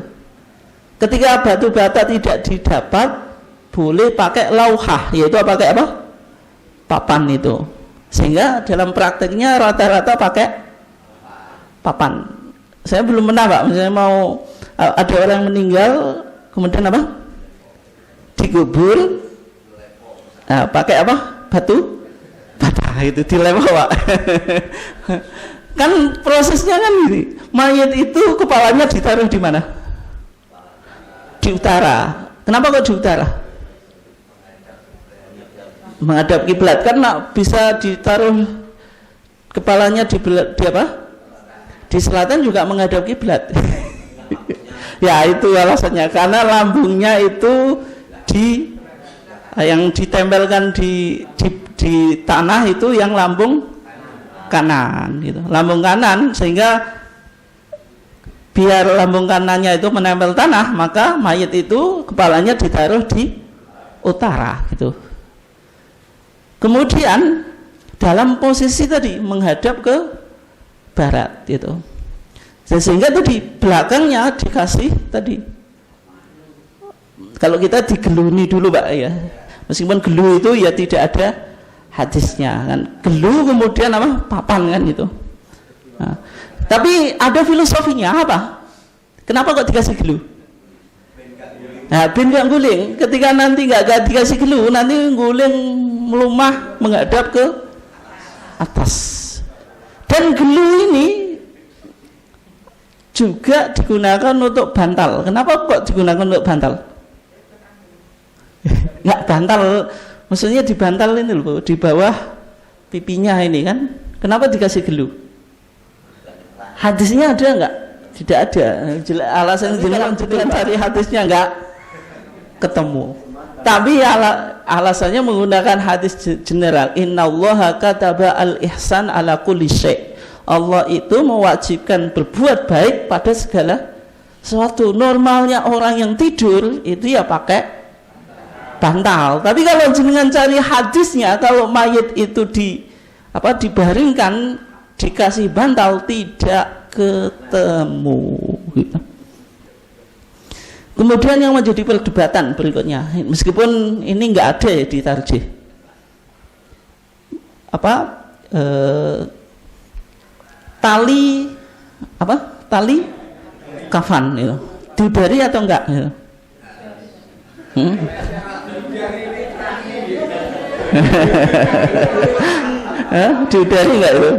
Speaker 1: Ketika batu bata tidak didapat, boleh pakai lauhah, yaitu pakai apa? Papan itu. Sehingga dalam prakteknya rata-rata pakai papan. Saya belum pernah Pak, misalnya mau ada orang meninggal kemudian apa? Dikubur. Nah, pakai apa? Batu bata itu dilempar Pak. Kan prosesnya kan gini, mayat itu kepalanya ditaruh di mana? Di utara. Kenapa kok di utara? Menghadap kiblat. Karena bisa ditaruh kepalanya di apa? Di selatan juga menghadap kiblat. Ya itu alasannya, karena lambungnya itu yang ditempelkan di tanah itu yang lambung kanan gitu, lambung kanan, sehingga biar lambung kanannya itu menempel tanah, maka mayat itu kepalanya ditaruh di utara gitu. Kemudian dalam posisi tadi menghadap ke barat gitu, sehingga tadi belakangnya dikasih tadi, kalau kita digeluni dulu Pak ya, meskipun gelu itu ya tidak ada hadisnya kan, gelu kemudian apa, papan kan gitu. Nah, tapi ada filosofinya apa? Kenapa kok dikasih gelu? Nah, bin gak guling. Ketika nanti gak dikasih gelu, nanti guling melumah menghadap ke atas. Dan gelu ini juga digunakan untuk bantal. Kenapa kok digunakan untuk bantal? Nggak bantal, maksudnya di bantal ini loh, di bawah pipinya ini kan. Kenapa dikasih gelu? Hadisnya ada nggak? Tidak ada. Alasan jenengan cari hadisnya nggak ketemu. Tapi alasannya menggunakan hadis general. Innallaha kataba al-ihsan ala kulli syai'. Allah itu mewajibkan berbuat baik pada segala sesuatu. Normalnya orang yang tidur itu ya pakai bantal. Tapi kalau jenengan cari hadisnya, kalau mayat itu dibaringkan dikasih bantal, tidak ketemu gitu. Kemudian yang menjadi perdebatan berikutnya, meskipun ini nggak ada ya di tarjih, tali kafan gitu, diberi atau enggak gitu. Diudari enggak itu?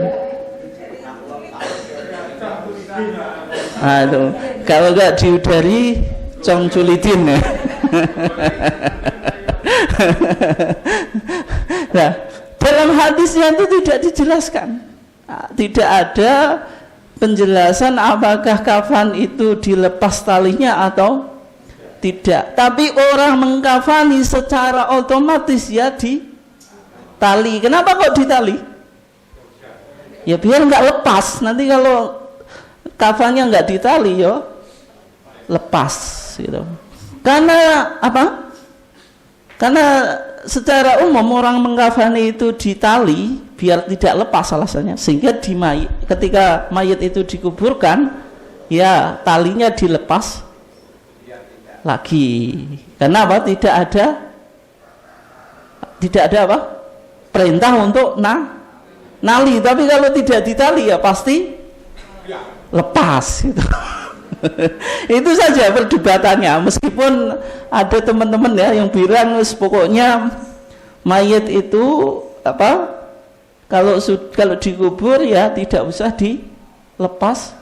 Speaker 1: Aduh, kalau enggak diudari, cong culidin ya. Nah, dalam hadisnya itu tidak dijelaskan, tidak ada penjelasan apakah kafan itu dilepas talinya atau tidak. Tapi orang mengkafani secara otomatis ya di tali. Kenapa kok ditali? Ya biar nggak lepas. Nanti kalau kafannya nggak ditali ya lepas gitu. Karena apa? Karena secara umum orang mengkafani itu ditali biar tidak lepas alasannya, sehingga ketika mayat itu dikuburkan ya talinya dilepas lagi. Karena apa? Tidak ada apa? Perintah untuk nali. Tapi kalau tidak ditali ya pasti lepas gitu. Itu saja perdebatannya. Meskipun ada teman-teman ya yang bilang pokoknya mayat itu apa? Kalau dikubur ya tidak usah dilepas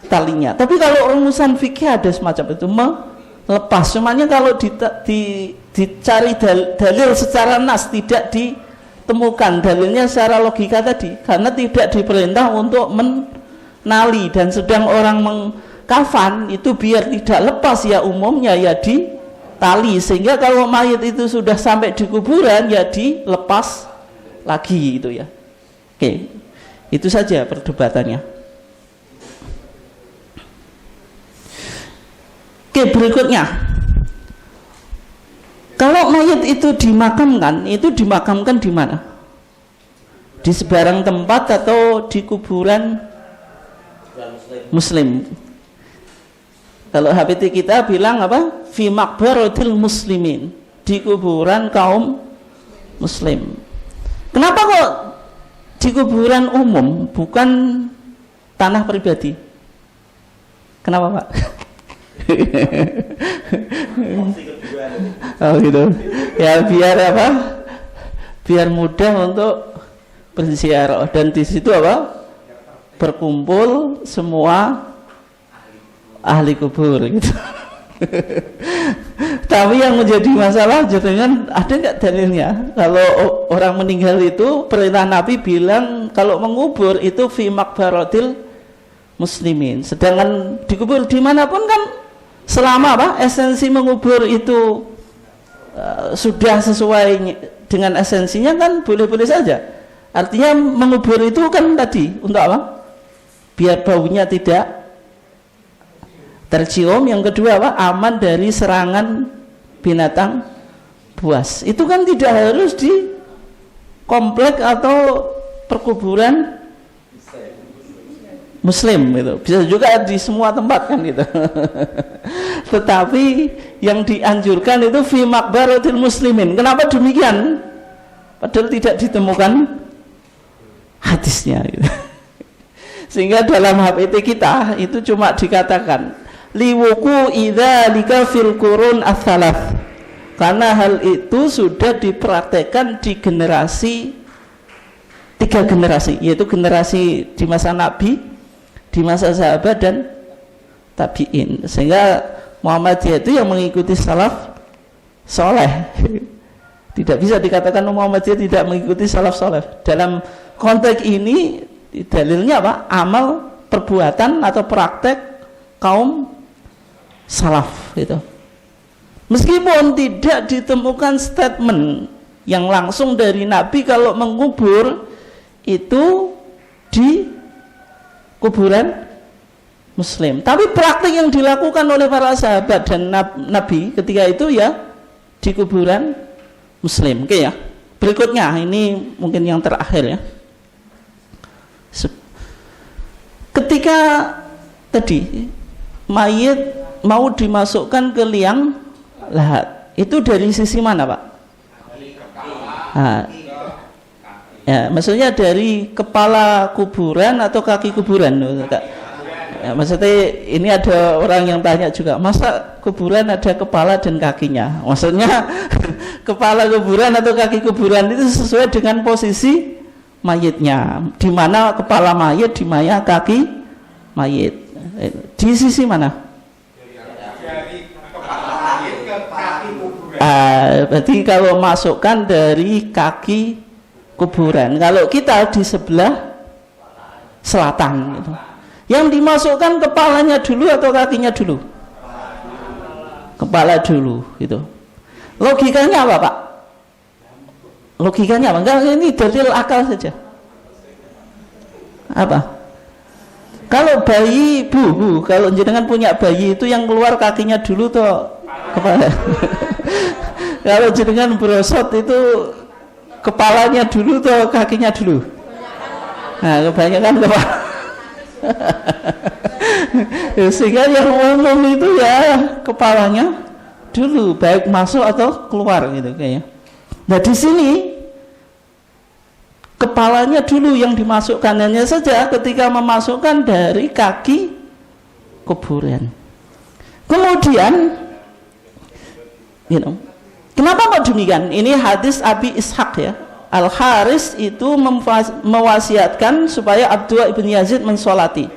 Speaker 1: talinya. Tapi kalau rumusan fikih ada semacam itu, melepas. Semuanya kalau dicari dalil secara nas tidak ditemukan dalilnya secara logika tadi, karena tidak diperintah untuk menali, dan sedang orang mengkafan itu biar tidak lepas ya umumnya ya di tali, sehingga kalau mayat itu sudah sampai di kuburan ya dilepas lagi itu ya. Oke, itu saja perdebatannya. Oke, berikutnya, kalau mayat itu dimakamkan di mana? Di sebarang tempat atau di kuburan Muslim? Kalau HPT kita bilang apa? Fi maqbaratil muslimin, di kuburan kaum Muslim. Kenapa kok di kuburan umum bukan tanah pribadi? Kenapa Pak? Oh gitu. Ya biar apa? Biar mudah untuk berziarah, dan di situ apa? berkumpul semua ahli kubur gitu. Tapi yang menjadi masalah jangan ada nggak dalilnya kalau orang meninggal itu perintah Nabi bilang kalau mengubur itu fi maqbaratil muslimin, sedangkan dikubur dimanapun kan selama apa esensi mengubur itu sudah sesuai dengan esensinya kan boleh-boleh saja. Artinya mengubur itu kan tadi untuk apa? Biar baunya tidak tercium, yang kedua apa? Aman dari serangan binatang buas. Itu kan tidak harus di komplek atau perkuburan muslim gitu. Bisa juga di semua tempat kan gitu. Tetapi yang dianjurkan itu fi maqbaratil muslimin. Kenapa demikian? Padahal tidak ditemukan hadisnya gitu. Sehingga dalam HPT kita itu cuma dikatakan liwuku idzalika fil qurun ats-tsalats, karena hal itu sudah dipraktekkan di generasi 3 generasi, yaitu generasi di masa Nabi, di masa sahabat dan tabi'in. Sehingga Muhammadiyah itu yang mengikuti salaf soleh. Tidak bisa dikatakan Muhammadiyah tidak mengikuti salaf soleh. Dalam konteks ini dalilnya apa? Amal, perbuatan atau praktek kaum salaf itu. Meskipun tidak ditemukan statement yang langsung dari Nabi kalau mengubur itu di kuburan muslim, tapi praktik yang dilakukan oleh para sahabat dan Nabi ketika itu ya di kuburan muslim. Oke ya. Berikutnya ini mungkin yang terakhir ya. Ketika tadi mayit mau dimasukkan ke liang lahat, itu dari sisi mana Pak? Nah, ya, maksudnya dari kepala kuburan atau kaki kuburan? Ya, maksudnya ini ada orang yang tanya juga, masa kuburan ada kepala dan kakinya? Maksudnya kepala kuburan atau kaki kuburan itu sesuai dengan posisi mayitnya, di mana kepala mayit, di mana kaki mayit, di sisi mana? Berarti kalau masukkan dari kaki kuburan, kalau kita di sebelah selatan gitu. Yang dimasukkan kepalanya dulu atau kakinya dulu? Kepala dulu gitu. Logikanya apa Pak? Logikanya apa? Enggak, ini dalil akal saja. Apa? Kalau bayi, bu, kalau jenengan punya bayi itu yang keluar kakinya dulu atau kepala? Kalau jenengan brosot itu kepalanya dulu atau kakinya dulu? Nah, kebanyakan kepala. Sehingga yang umum itu ya kepalanya dulu, baik masuk atau keluar gitu kayaknya. Nah di sini kepalanya dulu yang dimasukkan, hanya saja ketika memasukkan dari kaki kuburan. Kemudian kenapa kok demikian? Ini hadis Abi Ishaq ya. Al-Haris itu mewasiatkan supaya Abdullah ibn Yazid mensolati.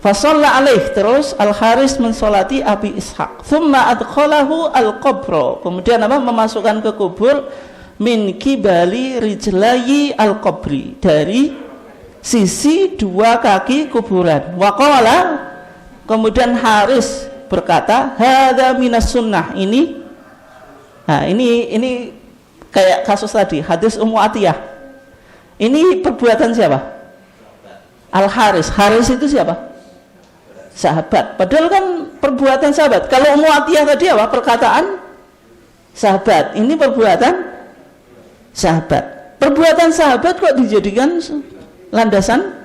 Speaker 1: Fasalla alaih, terus Al-Haris mensolati Abi Ishaq. Thumma adkhalahu al-qabra. Kemudian apa? Memasukkan ke kubur min kibali rijlayi al-qabri, dari sisi 2 kaki kuburan. Waqala, kemudian Haris berkata, hadza minas sunnah. Ini kayak kasus tadi, hadis Ummu Atiyah. Ini perbuatan siapa? Al-Haris. Haris itu siapa? Sahabat. Padahal kan perbuatan sahabat. Kalau Ummu Atiyah tadi apa? Perkataan sahabat. Ini perbuatan sahabat. Perbuatan sahabat kok dijadikan landasan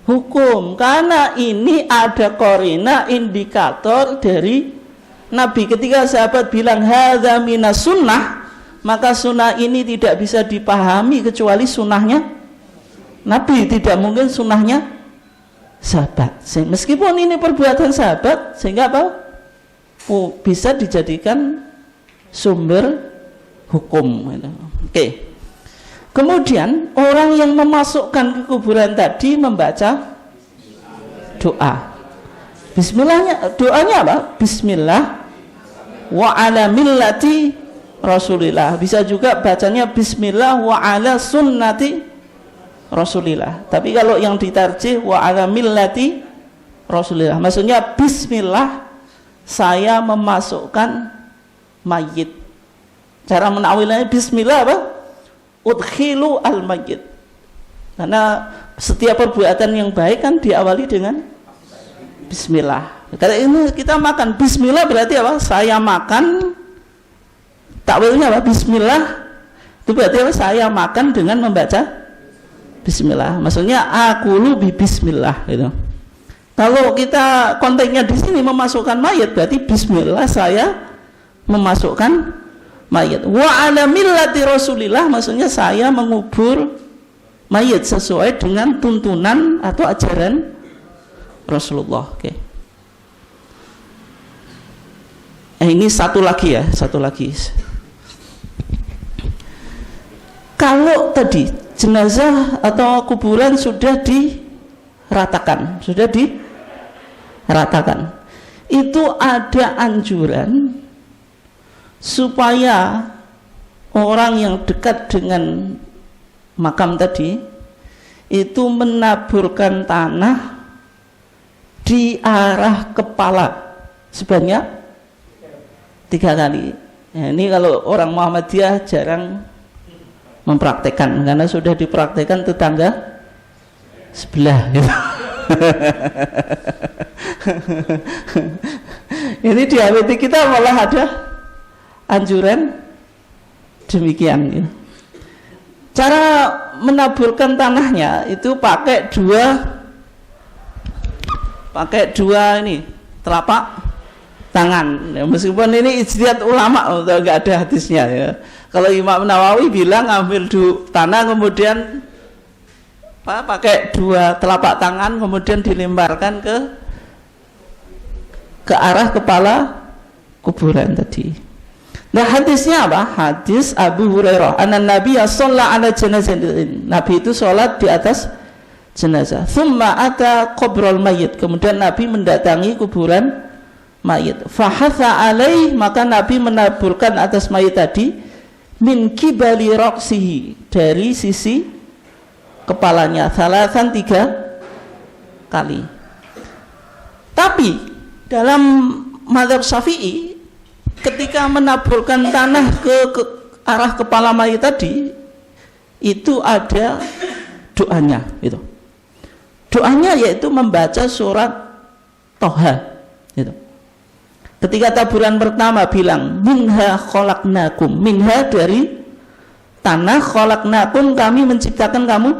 Speaker 1: hukum? Karena ini ada korina, indikator dari Nabi. Ketika sahabat bilang hadza minas sunnah, maka sunnah ini tidak bisa dipahami kecuali sunnahnya Nabi, tidak mungkin sunnahnya sahabat. Meskipun ini perbuatan sahabat, sehingga apa? Bisa dijadikan sumber hukum. Oke. Kemudian orang yang memasukkan ke kuburan tadi membaca doa. Bismillahnya, doanya apa? Bismillah wa ala millati Rasulillah. Bisa juga bacanya Bismillah wa ala sunnati Rasulillah. Tapi kalau yang ditarjih wa ala millati Rasulillah, maksudnya Bismillah saya memasukkan mayit. Cara menakwilnya Bismillah apa? Udkhilu al mayit. Karena setiap perbuatan yang baik kan diawali dengan Bismillah. Kalau ini kita makan Bismillah berarti apa? Saya makan, takwilnya apa? Bismillah itu berarti apa? Saya makan dengan membaca Bismillah. Maksudnya akulu bi Bismillah gitu. Kalau kita konteksnya di sini memasukkan mayat berarti Bismillah saya memasukkan mayat. Wa ala millati Rasulillah maksudnya saya mengubur mayat sesuai dengan tuntunan atau ajaran Rasulullah. Oke. Ini satu lagi ya, satu lagi. Kalau tadi jenazah atau kuburan sudah diratakan, itu ada anjuran supaya orang yang dekat dengan makam tadi itu menaburkan tanah di arah kepala sebanyak 3 kali. Nah, ini kalau orang Muhammadiyah jarang mempraktekkan karena sudah dipraktekkan tetangga sebelah gitu. Ini di HWT kita malah ada anjuran demikian gitu. Cara menaburkan tanahnya itu pakai dua ini telapak tangan ya, meskipun ini ijtihad ulama nggak ada hadisnya ya. Kalau Imam Nawawi bilang ambil tanah kemudian pakai 2 telapak tangan kemudian dilemparkan ke arah kepala kuburan tadi. Nah hadisnya apa? Hadis Abu Hurairah anna Nabiya shalla ala janazatin. Nabi itu sholat di atas jenazah. Thumma ata qabrul mayyit. Kemudian Nabi mendatangi kuburan mayit. Fahatha alaih, maka Nabi menaburkan atas mayit tadi min kibali raqsihi, dari sisi kepalanya, salasan 3 kali. Tapi dalam mazhab Syafi'i ketika menaburkan tanah ke arah kepala mayit tadi itu ada doanya gitu. Doanya yaitu membaca surat Toha gitu. Ketika taburan pertama bilang minha khalaqnakum, minha dari tanah, khalaqnakum kami menciptakan kamu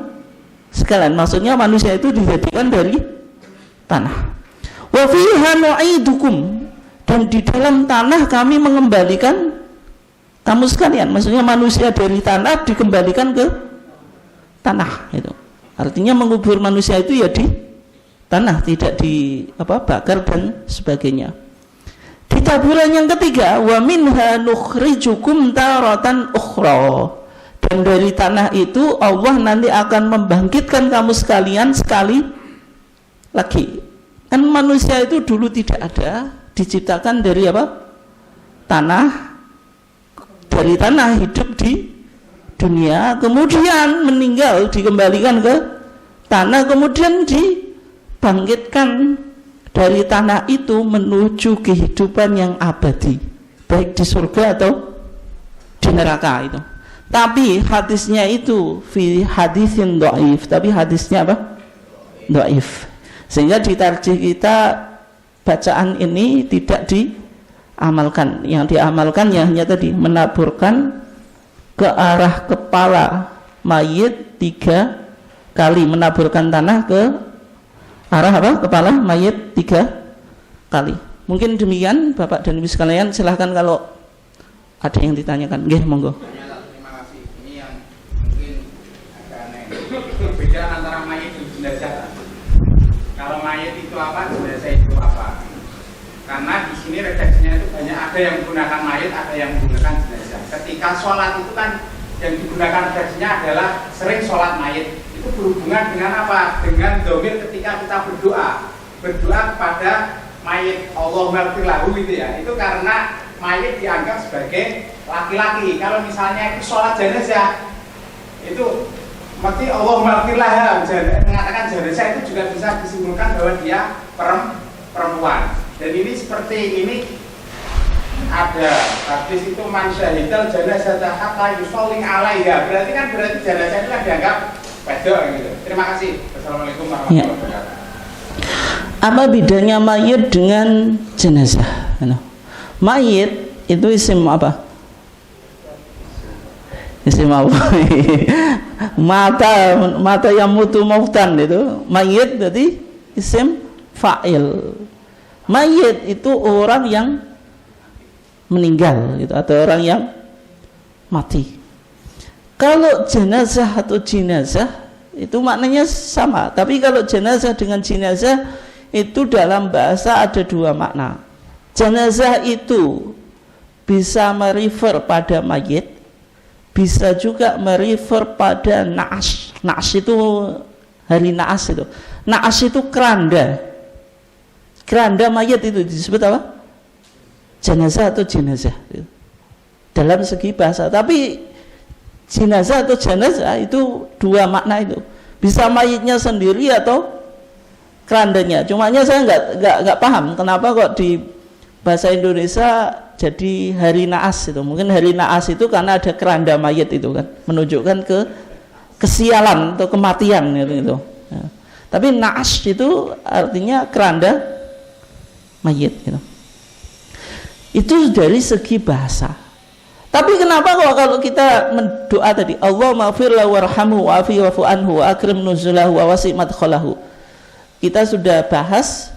Speaker 1: sekalian. Maksudnya manusia itu dijadikan dari tanah. Wa fiha nu'idukum, dan di dalam tanah kami mengembalikan kamu sekalian. Maksudnya manusia dari tanah dikembalikan ke tanah itu. Artinya mengubur manusia itu ya di tanah, tidak bakar dan sebagainya. Di taburan yang ketiga, wa minha nukhrijukum taratan ukhra, dan dari tanah itu Allah nanti akan membangkitkan kamu sekalian sekali lagi. Kan manusia itu dulu tidak ada, diciptakan dari apa? Tanah, dari tanah hidup di dunia, kemudian meninggal dikembalikan ke tanah, kemudian dibangkitkan dari tanah itu menuju kehidupan yang abadi, baik di surga atau di neraka itu. Tapi hadisnya itu fi hadisin dhaif, tapi hadisnya apa? Dhaif. Sehingga di tarjih kita bacaan ini tidak diamalkan. Yang diamalkan ya hanya tadi menaburkan ke arah kepala mayit 3 kali, menaburkan tanah ke arah apa? Kepala mayit 3 kali. Mungkin demikian Bapak dan Ibu sekalian, silahkan kalau ada yang ditanyakan. Nggih, monggo.
Speaker 2: Terima kasih. Ini yang mungkin agak aneh. Perbedaan antara mayit dan jenazah. Kalau mayit itu apa, jenazah itu apa? Karena di sini redaksinya itu banyak, ada yang menggunakan mayit, ada yang menggunakan jenazah. Ketika sholat itu kan yang digunakan redaksinya adalah sering sholat mayit. Itu berhubungan dengan apa? Dengan domir ketika kita berdoa. berdoa kepada mayit Allahumma ighfir lahu itu ya, itu karena mayit dianggap sebagai laki-laki. Kalau misalnya itu sholat jenazah itu mesti Allahumma ighfir lahu, mengatakan jenazah itu juga bisa disimpulkan bahwa dia perempuan. Dan ini seperti ini ada hadis itu man syahidal janazah hatta yusolli alaiha, berarti jenazah itu kan dianggap wedok gitu. Terima kasih. Assalamualaikum warahmatullahi wabarakatuh.
Speaker 1: Apa bedanya mayit dengan jenazah? Mayit itu isim apa? Isim apa? mata yang mutu mautan itu mayit, berarti isim fa'il. Mayit itu orang yang meninggal gitu, atau orang yang mati. Kalau jenazah atau jinazah itu maknanya sama, tapi kalau jenazah dengan jinazah itu dalam bahasa ada dua makna. Jenazah itu bisa merefer pada mayit, bisa juga merefer pada naas. Naas itu hari naas itu. Naas itu keranda. Keranda mayit itu disebut apa? Jenazah atau jenazah. Dalam segi bahasa. Tapi jenazah atau jenazah itu dua makna itu. Bisa mayitnya sendiri atau kerandanya. Cumanya saya nggak paham kenapa kok di bahasa Indonesia jadi hari naas itu. Mungkin hari naas itu karena ada keranda mayit itu kan, menunjukkan ke kesialan atau kematian gitu. Ya. Tapi naas itu artinya keranda mayit gitu. Itu dari segi bahasa. Tapi kenapa kok kalau kita mendoa tadi Allahumma ighfir lahu warhamhu wa'afi wa'fu anhu wa akrim nuzulahu wa wasi' madkhalahu, kita sudah bahas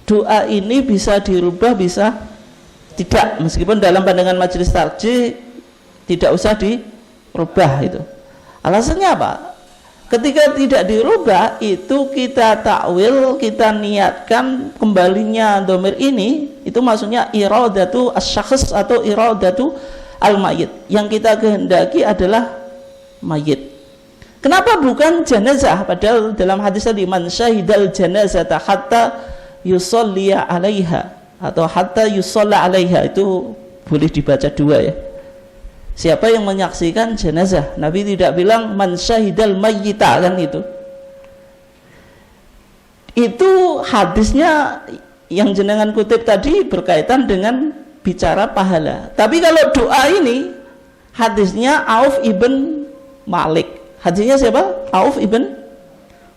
Speaker 1: doa ini bisa dirubah bisa tidak, meskipun dalam pandangan majelis tarjih tidak usah dirubah itu. Alasannya apa? Ketika tidak dirubah itu kita takwil, kita niatkan kembalinya dhamir ini, itu maksudnya iradatu asy-syakhs atau iradatu al-mayyit. Yang kita kehendaki adalah mayit. Kenapa bukan jenazah? Padahal dalam hadis tadi man syahidal janazata hatta yusolli alaiha atau hatta yusalla alaiha, itu boleh dibaca dua ya. Siapa yang menyaksikan jenazah? Nabi tidak bilang man syahidal mayyita kan itu. Itu hadisnya yang jenengan kutip tadi berkaitan dengan bicara pahala. Tapi kalau doa ini hadisnya Auf ibn Malik. Hadisnya siapa? Auf ibn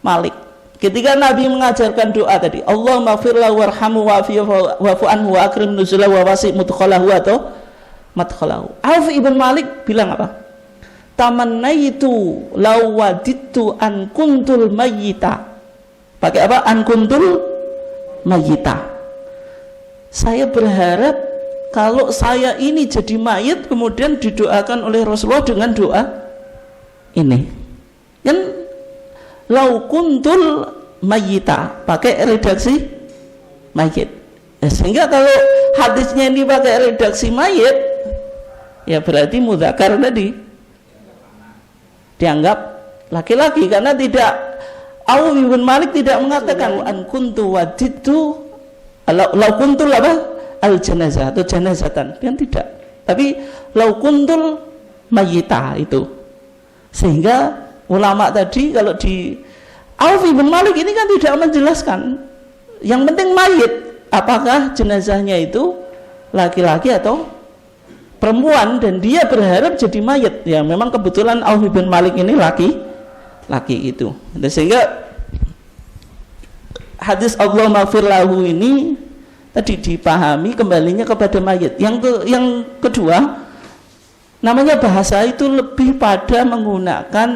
Speaker 1: Malik. Ketika Nabi mengajarkan doa tadi, Allahumma ighfir lahu warhamhu wa'fu anhu wa akrim nuzulahu wa wasi' mudkhalahu atau madkhalahu. Auf ibn Malik bilang apa? Tamannaitu law wadittu an kuntul mayyita. Pakai apa? An kuntul mayyita. Saya berharap kalau saya ini jadi mayit kemudian didoakan oleh Rasulullah dengan doa ini. Kan lau kuntul mayyita, pakai redaksi mayit. Sehingga kalau hadisnya ini pakai redaksi mayit, ya berarti mudzakkar tadi dianggap laki-laki, karena tidak, Auf bin Malik tidak mengatakan an kuntu waditu lau kuntul apa al janazah atau janazatan, kan tidak, tapi lau kuntul mayyita itu. Sehingga ulama tadi kalau di Auf bin Malik ini kan tidak menjelaskan, yang penting mayit, apakah jenazahnya itu laki-laki atau perempuan, dan dia berharap jadi mayit. Ya memang kebetulan Auf bin Malik ini laki itu. Dan sehingga hadis Allahumma ighfir lahu ini tadi dipahami kembalinya kepada mayit. Yang kedua, namanya bahasa itu lebih pada menggunakan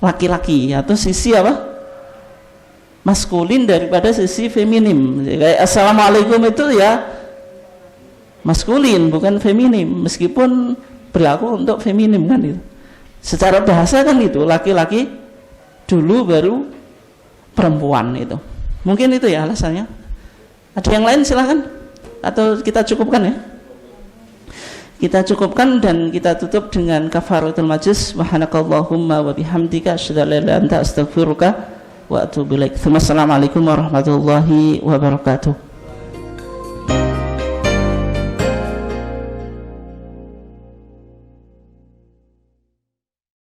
Speaker 1: laki-laki atau sisi apa? Maskulin daripada sisi feminim. Kayak assalamualaikum itu ya maskulin bukan feminim, meskipun berlaku untuk feminim kan itu. Secara bahasa kan itu laki-laki dulu baru perempuan itu. Mungkin itu ya alasannya. Ada yang lain silahkan, atau kita cukupkan ya. Kita cukupkan dan kita tutup dengan kafaratul majlis. Subhanakallahumma wa bihamdika asyhadu an la ilaha illa anta astaghfiruka wa atubu ilaik. Assalamualaikum warahmatullahi wabarakatuh.